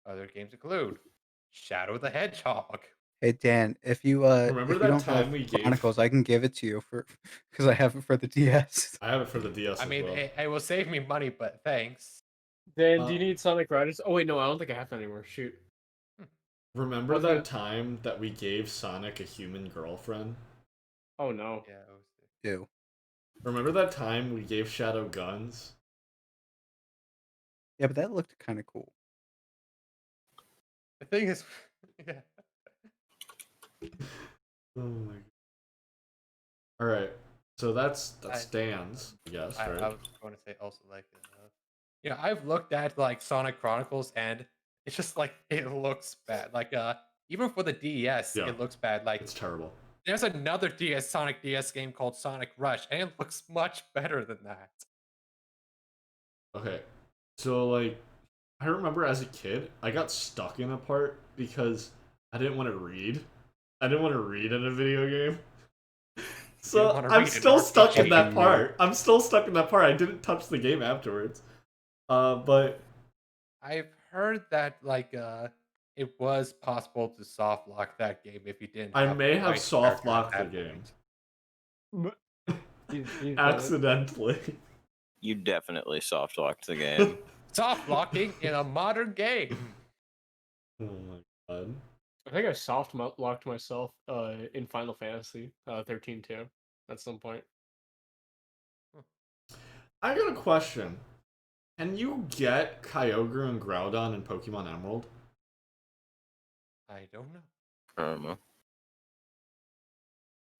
C: Other games include Shadow the Hedgehog.
B: Hey Dan, if you
A: Remember
B: if you
A: that
B: don't
A: time
B: have
A: we gave?
B: Chronicles, I can give it to you for because I have it for the DS.
A: I have it for the DS
C: I
A: as
C: mean,
A: well.
C: it will save me money, but thanks.
D: Dan, do you need Sonic Riders? Oh wait, no, I don't think I have that anymore. Shoot.
A: Remember
D: What's
A: that
D: that?
A: time that we gave Sonic a human girlfriend?
D: Oh no.
C: Yeah, it was
B: Ew.
A: Remember that time we gave Shadow guns?
B: Yeah, but that looked kind of cool.
C: the thing is, yeah.
A: Oh my. All right, so that's
C: I-
A: Dan's, I guess,
C: I
A: right?
C: was going to say also I've looked at like Sonic Chronicles and it's just like it looks bad. Even for the DS,
A: Yeah.
C: it looks bad. Like
A: It's terrible.
C: there's another Sonic DS game called Sonic Rush, and it looks much better than that.
A: Okay, so like, I remember as a kid, I got stuck in a part because I didn't want to read. I didn't want to read in a video game. So
C: wanna
A: I'm
C: read in
A: still stuck in
C: RPG.
A: that part. I'm still stuck in that part. I didn't touch the game afterwards. But
C: I've heard that it was possible to soft lock that game if you didn't.
A: I
C: have
A: may
C: the
A: have
C: right
A: soft
C: character at
A: locked the
C: that
A: game.
C: point.
D: He's done it.
A: Accidentally.
E: You definitely soft locked the game.
C: Soft locking in a modern game.
A: Oh my god.
D: I think I soft locked myself in Final Fantasy 13 too at some point.
A: I got a question. Can you get Kyogre and Groudon in Pokemon Emerald?
C: I don't know.
E: I don't know.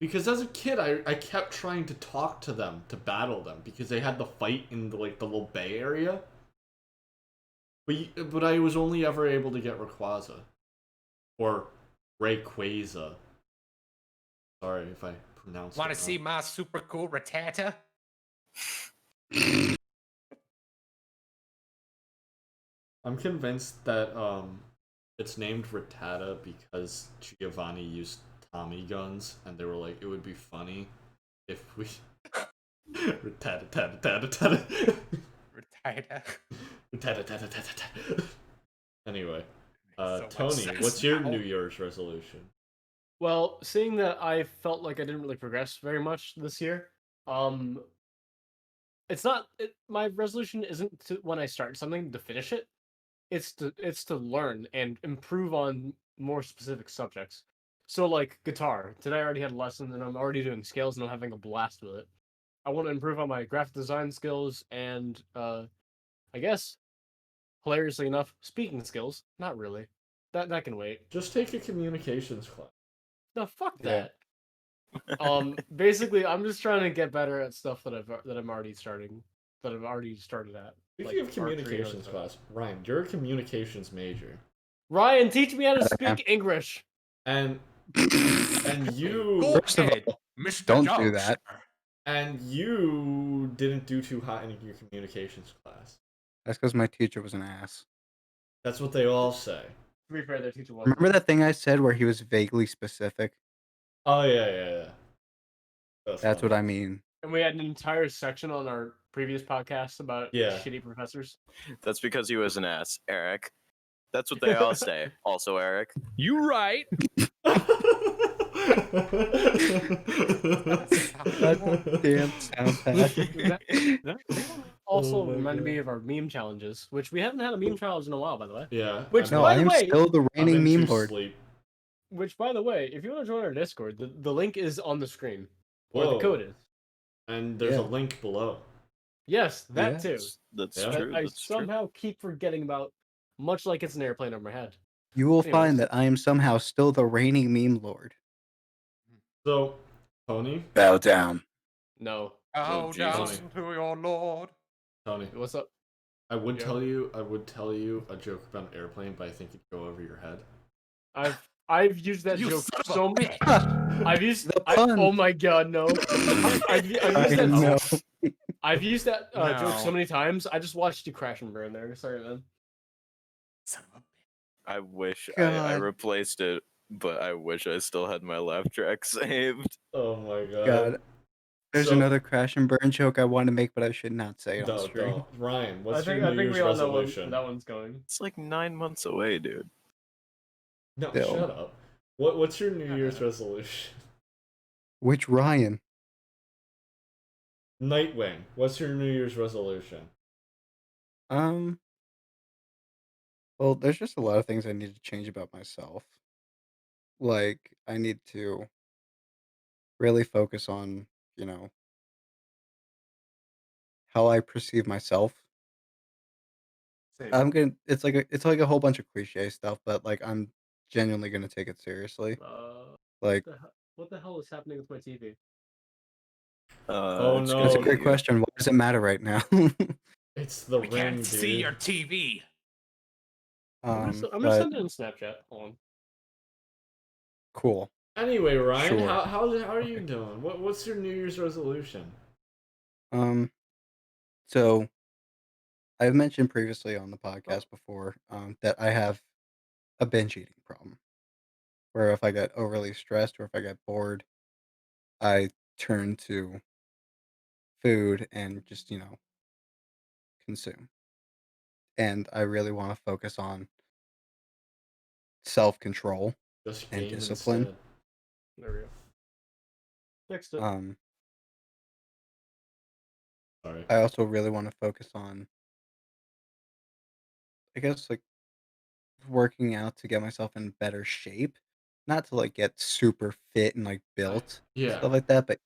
A: Because as a kid, I kept trying to talk to them, to battle them, because they had the fight in the little bay area. But I was only ever able to get Rayquaza. Or Rayquaza. Sorry if I pronounced it
C: Want to see
A: wrong.
C: my super cool Rattata?
A: I'm convinced that it's named Rattata because Giovanni used Tommy guns, and they were like, it would be funny if we Rattata tata tata tata.
C: Rattata.
A: Rattata tata tata tata. Anyway,
C: So much
A: Tony,
C: sense
A: what's your
C: now.
A: New Year's resolution?
D: Well, seeing that I felt like I didn't really progress very much this year, it's not my resolution isn't to, when I start something to finish it. It's to learn and improve on more specific subjects. So like guitar, today I already had a lesson and I'm already doing scales and I'm having a blast with it. I want to improve on my graphic design skills and I guess hilariously enough, speaking skills. Not really. That can wait.
A: Just take a communications class.
D: No, fuck
B: Yeah.
D: that. Basically, I'm just trying to get better at stuff that I'm already starting, that I've already started at.
A: Speaking of
D: archery and other
A: communications
D: stuff.
A: class, Ryan, you're a communications major,
D: Ryan, teach me how to
B: Yeah.
D: speak English.
A: and you
C: Go
B: First of
C: ahead,
B: all,
C: Mr.
B: don't do
C: Youngster.
B: that.
A: didn't do too hot in your communications class.
B: That's because my teacher was an ass.
A: That's what they all say.
D: To be fair, their teacher was.
B: Remember that thing I said where he was vaguely specific?
A: Oh yeah.
B: That's what
A: funny.
B: I mean.
D: And we had an entire section on our previous podcast about
A: Yeah.
D: shitty professors.
E: That's because he was an ass, Eric. That's what they all say. Also, Eric.
C: You right.
B: Damn sound path.
D: That also
A: Oh my
D: reminded me
A: God.
D: of our meme challenges, which we haven't had a meme challenge in a while, by the way.
A: Yeah.
D: Which,
B: No,
D: by
B: I
D: the
B: am
D: way,
B: still the
A: I'm
B: reigning meme
A: into
B: lord.
A: sleep.
D: which, by the way, if you want to join our Discord, the link is on the screen, or the
A: Whoa.
D: code is.
A: And there's
B: Yeah.
A: a link below.
D: Yes, that
B: Yeah.
D: too.
E: That's
A: Yeah.
D: That
E: true.
D: I
E: That's true.
D: somehow keep forgetting about, much like it's an airplane over my head.
B: You will
D: Anyways.
B: find that I am somehow still the reigning meme lord.
A: So, Tony,
F: Bow down.
D: No.
C: Bow
E: Jesus.
C: down to your lord.
A: Tony,
D: What's up?
A: I would
D: Yeah.
A: tell you a joke about an airplane, but I think it'd go over your head.
D: I've used that
C: You
D: joke
C: son of a
D: so much. I've used.
B: The pun.
D: Oh my god, no! I've used
B: I
D: that.
B: know.
D: I've used that joke so
C: No.
D: many times. I just watched you crash and burn there. Sorry, man.
C: Son of a bitch.
E: I wish I
B: God.
E: replaced it, but I wish I still had my laugh track saved.
A: Oh my god.
B: God. There's
A: So-
B: another crash and burn joke I want to make, but I should not say it on
A: Don't.
B: stream.
A: Ryan, what's
D: I
A: your
D: think
A: New Year's
D: we all know where
A: resolution?
D: that one's going.
E: It's like 9 months away, dude.
A: No,
B: Still.
A: shut up. What's your New Year's resolution?
B: Which Ryan?
A: Nightwing, what's your New Year's resolution?
B: Well, there's just a lot of things I need to change about myself. Like, I need to really focus on, how I perceive myself.
D: Same.
B: It's like a whole bunch of cliche stuff, but like I'm genuinely gonna take it seriously. Like,
D: What the hell is happening with my TV?
A: Oh,
E: It's
A: no.
B: that's a
E: gonna
B: great
E: be-
B: question. Why does it matter right now?
A: It's the
C: We
A: ring,
C: can't
A: dude.
C: see your TV.
D: I'm gonna
B: but
D: send it in Snapchat. Hold on.
B: cool.
A: Anyway, Ryan,
B: Sure.
A: how are you doing? What's your New Year's resolution?
B: So I've mentioned previously on the podcast before, that I have a binge eating problem, where if I get overly stressed or if I get bored, I turn to food and just, consume. And I really want to focus on self-control
A: Just
B: and
A: game
B: discipline.
A: instead.
D: There we go. Fixed it.
A: Sorry.
B: I also really want to focus on I guess like working out to get myself in better shape, not to like get super fit and like built and
A: Yeah.
B: stuff like that, but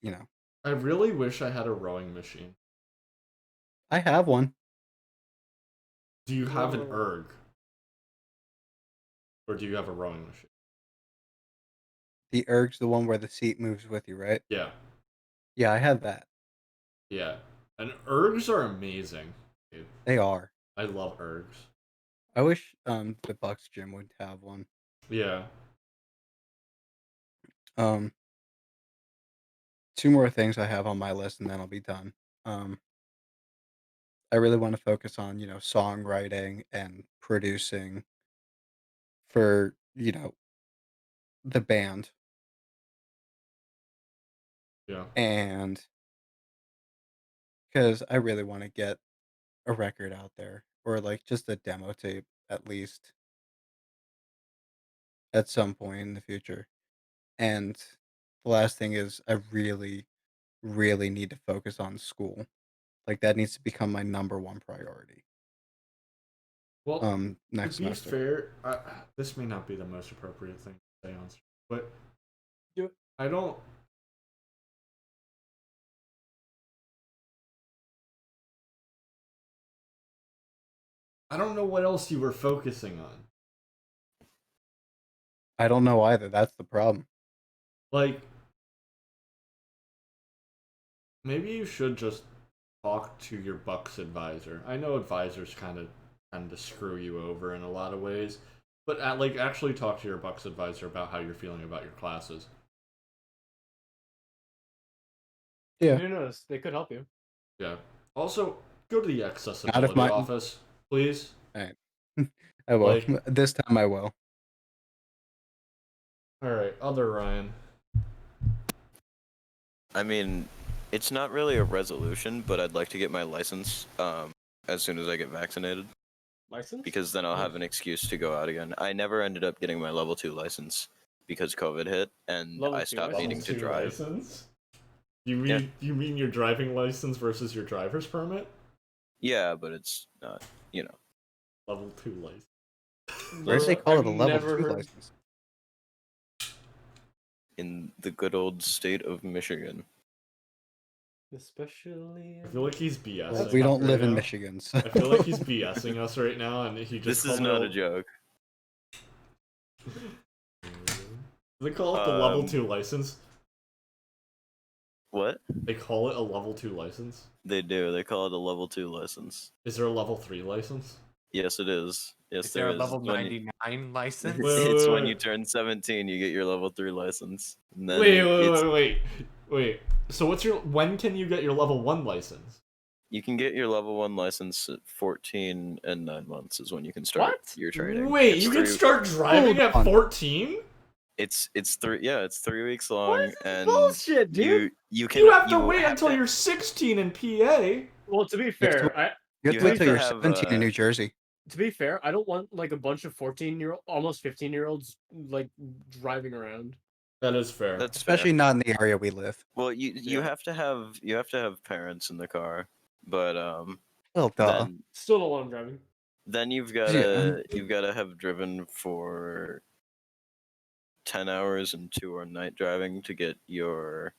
A: I really wish I had a rowing machine.
B: I have one.
A: Do you have an
D: Whoa.
A: erg? Or do you have a rowing machine?
B: The erg's the one where the seat moves with you, right?
A: Yeah.
B: Yeah, I have that.
A: Yeah. And ergs are amazing. Dude.
B: They are.
A: I love ergs.
B: I wish the Bucks gym would have one.
A: Yeah.
B: Um, two more things I have on my list, and then I'll be done. I really want to focus on songwriting and producing for the band,
A: Yeah.
B: and because I really want to get a record out there or like just a demo tape at least at some point in the future. And the last thing is I really, really need to focus on school. Like that needs to become my number one priority.
A: Well, to
B: Next
A: be
B: semester.
A: fair, this may not be the most appropriate thing to say on stream, but
D: Do it.
A: I don't. I don't know what else you were focusing on.
B: I don't know either. That's the problem.
A: Like, maybe you should just talk to your Bucks advisor. I know advisors kind of tend to screw you over in a lot of ways, but like actually talk to your Bucks advisor about how you're feeling about your classes.
B: Yeah.
D: Who knows? They could help you.
A: Yeah. Also, go to the
B: Not if
A: accessibility
B: my.
A: office, please.
B: All right. I will.
A: Like,
B: This time I will.
A: all right, other Ryan.
E: I mean, it's not really a resolution, but I'd like to get my license as soon as I get vaccinated,
D: License?
E: because then I'll have an excuse to go out again. I never ended up getting my level 2 license because COVID hit and
D: Level
E: I
D: 2
E: stopped
D: license?
E: needing to drive.
A: License? You mean your driving license versus your driver's permit?
E: Yeah, but it's not,
A: Level 2 license.
B: Where did they
D: Bro,
B: call
D: I've
B: it a level
D: never
B: 2
D: heard.
B: license?
E: in the good old state of Michigan.
D: Especially.
A: I feel like he's BSing.
B: Well, we don't
A: right
B: live in
A: now.
B: Michigan, so.
A: I feel like he's BSing us right now, and he just.
E: This is not a joke.
A: They call it the level 2 license.
E: What?
A: They call it a level 2 license.
E: They do. They call it a level 2 license.
A: Is there a level 3 license?
E: Yes, it is. Yes,
C: Is there a level
E: It's when
C: 99 license?
E: It's when you
A: Wait.
E: turn 17, you get your level 3 license. And then
A: Wait. So when can you get your level 1 license?
E: you can get your level 1 license at 14 and 9 months is when you can start
D: What?
E: your training.
A: Wait,
E: It's
A: you can
E: three-
A: start driving
B: Hold
A: at
B: on.
A: 14?
E: It's 3 weeks long,
D: What?
E: and
D: Bullshit, dude.
E: you can
A: You have to wait
E: have
A: until you're 16 in PA.
D: Well, to be
B: You have to
D: fair,
B: You have
E: You
B: to wait
E: have
B: till
E: to
B: you're
E: have,
B: 17 in New Jersey.
D: to be fair, I don't want like a bunch of 14-year-old, almost 15-year-olds like driving around.
A: That is fair.
E: That's
B: Especially
E: fair.
B: not in the area we live.
E: Well, you
A: Yeah.
E: have to have parents in the car, but
B: Well, duh.
D: Still don't want them driving.
E: then you've
B: Yeah.
E: gotta have driven for 10 hours and 2 are night driving to get your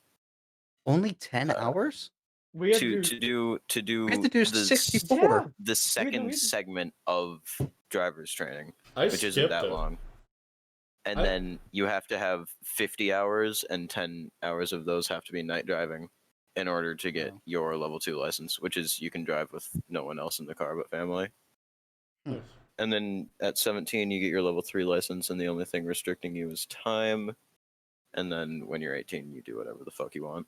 B: Only 10 hours?
D: We had
E: to
D: to.
E: do
B: We have to do 64.
E: the second segment of driver's training,
A: I
E: which isn't
A: skipped
E: that
A: it.
E: long. And
A: I-
E: then you have to have 50 hours, and 10 hours of those have to be night driving in order to get
B: Oh.
E: your level 2 license, which is you can drive with no one else in the car but family.
A: Nice.
E: And then at 17, you get your level 3 license, and the only thing restricting you is time. And then when you're 18, you do whatever the fuck you want.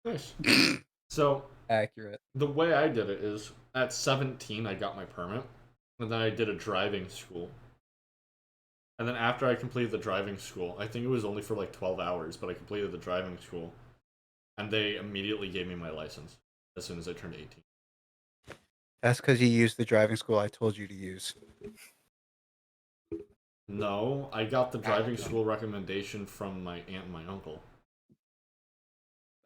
A: Nice. So,
B: Accurate.
A: the way I did it is at 17, I got my permit, and then I did a driving school. And then after I completed the driving school, I think it was only for like 12 hours, but I completed the driving school, and they immediately gave me my license as soon as I turned 18.
B: That's because you used the driving school I told you to use.
A: No, I got the driving school recommendation from my aunt and my uncle.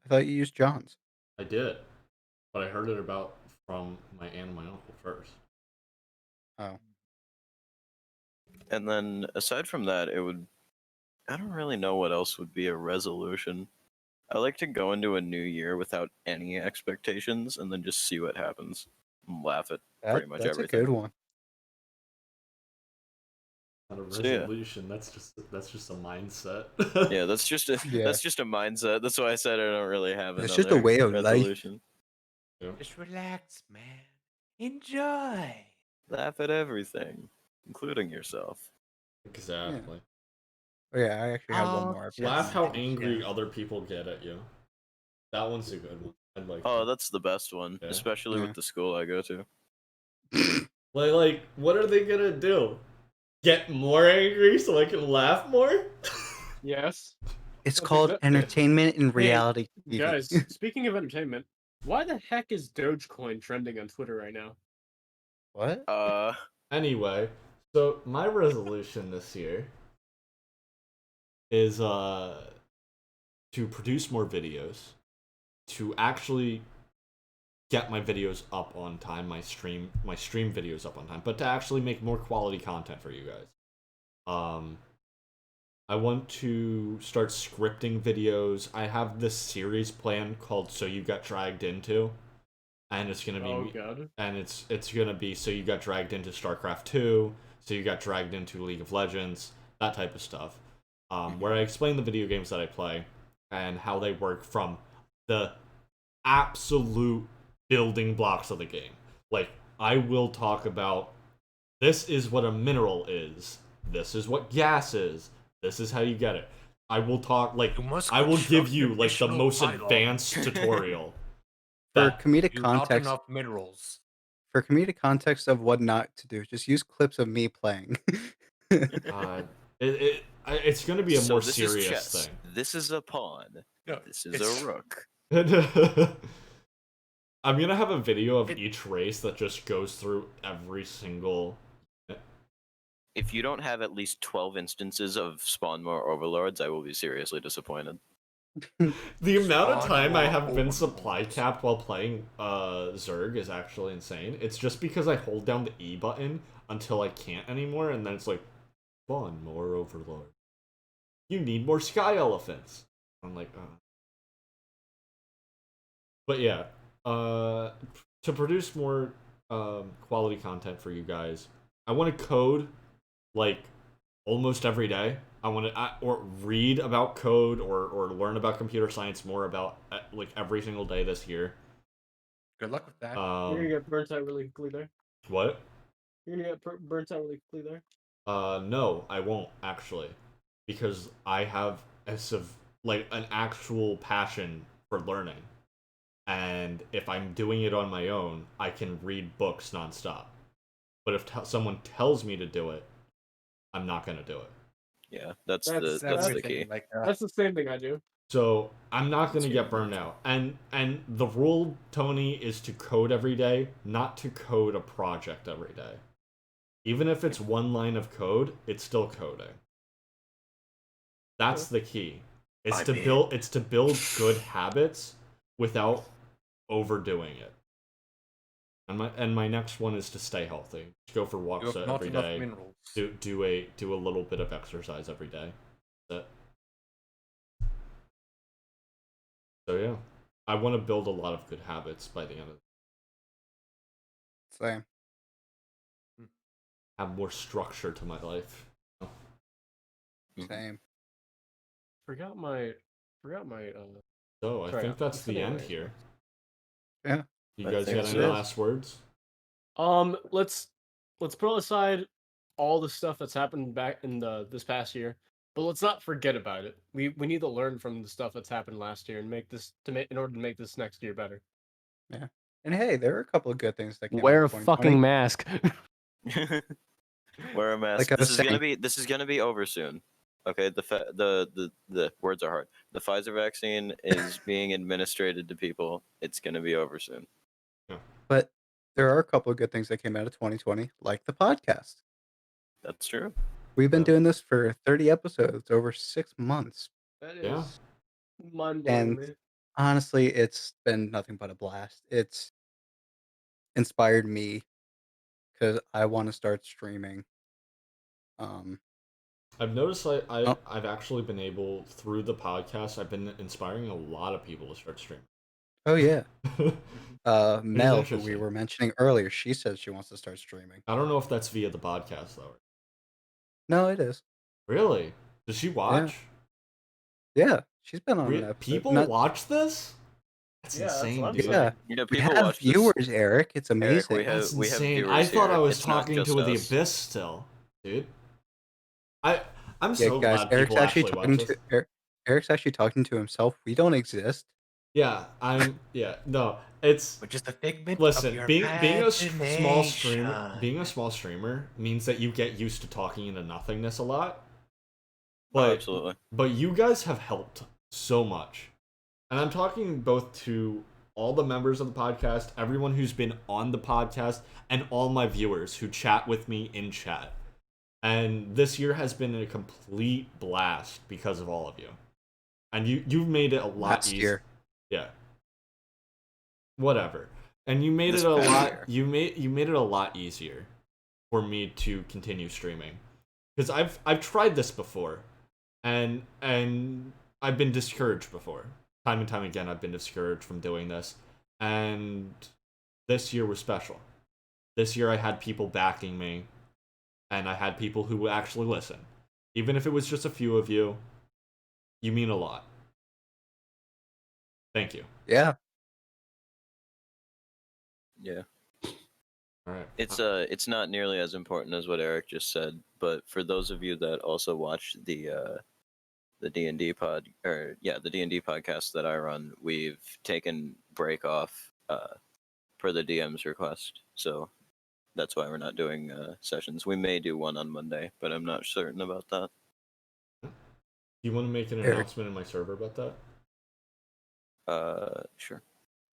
B: I thought you used John's.
A: I did, but I heard it from my aunt and my uncle first.
B: Oh.
E: And then aside from that, I don't really know what else would be a resolution. I like to go into a new year without any expectations and then just see what happens. And laugh at pretty much
B: That's
E: everything.
B: a good one.
A: Not a
E: So, yeah.
A: resolution. That's just a mindset.
E: Yeah, that's just a
B: Yeah.
E: that's just a mindset. That's why I said I don't really have
B: It's
E: another
B: just a way of life.
E: resolution.
C: Just relax, man. Enjoy.
E: Laugh at everything, including yourself.
A: Exactly.
B: Oh, yeah, I actually have one
C: Oh,
B: more.
A: Laugh how
C: Just
A: angry
C: enjoy.
A: other people get at you. That one's a good one. I'd like
E: Oh,
A: to.
E: that's the best one,
A: Yeah.
E: especially
B: Yeah.
E: with the school I go to.
A: Like, what are they gonna do? Get more angry so I can laugh more?
D: Yes.
B: It's
D: I think
B: called
D: that-
B: entertainment in
D: Hey,
B: reality TV.
D: Guys, speaking of entertainment, why the heck is Dogecoin trending on Twitter right now?
B: What?
A: Anyway, so my resolution this year is to produce more videos, to actually get my videos up on time, my stream videos up on time, but to actually make more quality content for you guys. I want to start scripting videos. I have this series planned called So You Got Dragged Into, and it's gonna be
D: Oh god.
A: and it's gonna be So You Got Dragged Into StarCraft 2, So You Got Dragged Into League of Legends, that type of stuff. Where I explain the video games that I play and how they work from the absolute building blocks of the game. Like, I will talk about this is what a mineral is, this is what gas is, this is how you get it. I will talk, like, I will give you, like, the most advanced tutorial.
B: For
A: that
B: comedic
C: You not
B: context,
C: enough minerals.
B: for comedic context of what not to do, just use clips of me playing.
A: it's going to be a
E: So
A: more
E: this
A: serious
E: is chess.
A: thing.
E: This is a pawn.
C: No,
E: This is
C: it's-
E: a rook.
A: I'm gonna have a video of each race that just goes through every single.
E: If you don't have at least 12 instances of spawn more overlords, I will be seriously disappointed.
A: The amount of
C: Spawn
A: time I
C: more
A: have been
C: overlords.
A: supply capped while playing Zerg is actually insane. It's just because I hold down the E button until I can't anymore, and then it's like, spawn more overlord. You need more sky elephants. I'm like, But yeah, to produce more quality content for you guys, I want to code like almost every day. I want to or read about code or learn about computer science more about like every single day this year.
C: Good luck with that.
D: You're gonna get burnt out really quickly there.
A: What?
D: You're gonna get burnt out really quickly there.
A: No, I won't actually, because I have like an actual passion for learning, and if I'm doing it on my own, I can read books nonstop. But if someone tells me to do it, I'm not gonna do it.
E: Yeah, that's
C: That's
E: the
C: everything.
E: key.
C: Like,
D: That's the same thing I do.
A: So I'm not gonna
C: It's
A: get burned
C: universal.
A: out. And the rule, Tony, is to code every day, not to code a project every day. Even if it's one line of code, it's still coding. That's the key. It's to build good habits without overdoing it. And my next one is to stay healthy. Go for
C: you
A: walks
C: have not
A: every
C: enough
A: day.
C: minerals.
A: Do a little bit of exercise every day. That's it. So yeah, I want to build a lot of good habits by the end of it.
B: Same.
A: Have more structure to my life.
B: Same.
D: Forgot my
A: So I
D: Sorry,
A: think that's the end
D: anyway.
A: here.
B: Yeah.
A: You
E: I
A: guys
E: think
A: got
E: so.
A: any
B: It is.
A: last words?
D: let's put aside all the stuff that's happened back in this past year, but let's not forget about it. We need to learn from the stuff that's happened last year and make this in order to make this next year better.
B: Yeah. And hey, there are a couple of good things that came
D: Wear
B: out
D: a
B: of 2020.
D: fucking mask.
E: Wear a mask.
B: Like I was
E: This is gonna be over soon. Okay, the words are hard. The Pfizer vaccine is being administered to people. It's gonna be over soon.
B: But there are a couple of good things that came out of 2020, like the podcast.
E: That's true.
B: We've been
A: Yeah.
B: doing this for 30 episodes over 6 months.
D: That
A: Yeah.
D: is mind blowing,
B: And
D: man.
B: honestly, it's been nothing but a blast. It's inspired me because I want to start streaming.
A: I've noticed
B: Oh.
A: I've actually been able, through the podcast, I've been inspiring a lot of people to start streaming.
B: Oh yeah.
A: It's
B: Mel, who we
A: interesting.
B: were mentioning earlier, she says she wants to start streaming.
A: I don't know if that's via the podcast though.
B: No, it is.
A: Really? Does she watch?
B: Yeah, she's been on an episode.
A: People watch this? That's
D: Yeah, that's
A: insane,
D: what I'm
A: dude.
D: saying.
B: Yeah, we
E: people
B: have
E: watch this.
B: viewers, Eric. It's amazing.
E: Eric,
A: That's
E: we have
A: insane.
E: viewers
A: I thought
E: here.
A: I was
E: It's not
A: talking to
E: just
A: the
E: us.
A: abyss still, dude. I'm
B: Yeah,
A: so
B: guys,
A: glad
B: Eric's
A: people
B: actually
A: watch
B: talking
A: this.
B: to Eric's actually talking to himself. We don't exist.
A: Yeah, no, it's
C: Which is the figment
A: listen,
C: of your
A: being a small streamer,
C: imagination.
A: being a small streamer means that you get used to talking into nothingness a lot.
E: Oh,
A: But
E: absolutely.
A: but you guys have helped so much. And I'm talking both to all the members of the podcast, everyone who's been on the podcast, and all my viewers who chat with me in chat. And this year has been a complete blast because of all of you. And you've made it a lot
B: Last
A: easier.
B: year.
A: Yeah. Whatever. And you made
E: This
A: it a
E: past
A: lot
E: year.
A: you made it a lot easier for me to continue streaming. Because I've tried this before. And I've been discouraged before. Time and time again I've been discouraged from doing this. And this year was special. This year I had people backing me, and I had people who would actually listen. Even if it was just a few of you, you mean a lot. Thank you.
B: Yeah.
E: Yeah.
A: All right.
E: It's not nearly as important as what Eric just said, but for those of you that also watch the D&D the D&D podcast that I run, we've taken break off per the DM's request. So that's why we're not doing sessions. We may do one on Monday, but I'm not certain about that.
A: Do you want to make an
B: Eric.
A: announcement in my server about that?
E: Sure.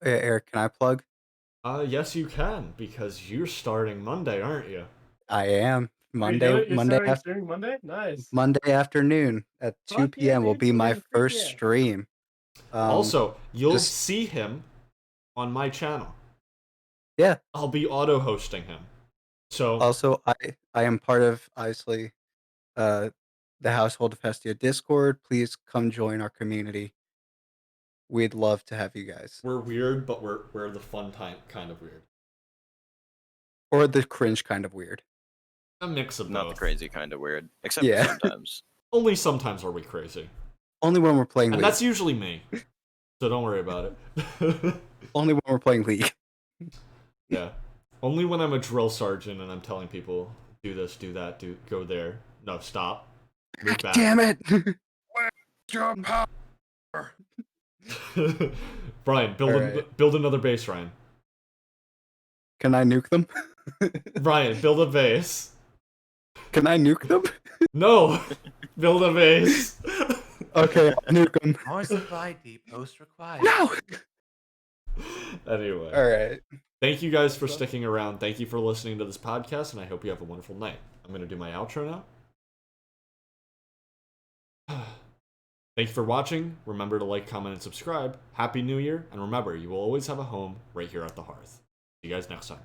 B: Yeah, Eric, can I plug?
A: Yes, you can, because you're starting Monday, aren't you?
B: I am.
D: Are you doing it? You're
B: Monday
D: starting streaming Monday? Nice.
B: Monday afternoon at 2
D: Fuck yeah,
B: p.m. will
D: dude.
B: be my
D: Monday at 3
B: first
D: p.m.
B: stream.
A: Also, you'll
B: just-
A: see him on my channel.
B: Yeah.
A: I'll be auto-hosting him. So
B: Also, I am part of, obviously, the Household of Hestia Discord. Please come join our community. We'd love to have you guys.
A: we're weird, but we're the fun time kind of weird.
B: Or the cringe kind of weird.
A: A mix of
E: Not
A: both.
E: the crazy kind of weird, except
B: Yeah.
E: for sometimes.
A: Only sometimes are we crazy.
B: Only when we're playing
A: And
B: League.
A: that's usually me. So don't worry about it.
B: Only when we're playing League.
A: Yeah. Only when I'm a drill sergeant and I'm telling people, do this, do that, go there. No, stop. Move back.
B: Damn it!
C: Your power.
A: Brian,
B: Alright.
A: build another base, Ryan.
B: Can I nuke them?
A: Brian, build a base.
B: Can I nuke them?
A: No! Build a base.
B: Okay, I'll nuke them.
C: More supply depots required.
B: No!
A: Anyway.
B: Alright.
A: Thank you guys for sticking around. Thank you for listening to this podcast, and I hope you have a wonderful night. I'm going to do my outro now. Thank you for watching. Remember to like, comment, and subscribe. Happy New Year, and remember, you will always have a home right here at the hearth. See you guys next time.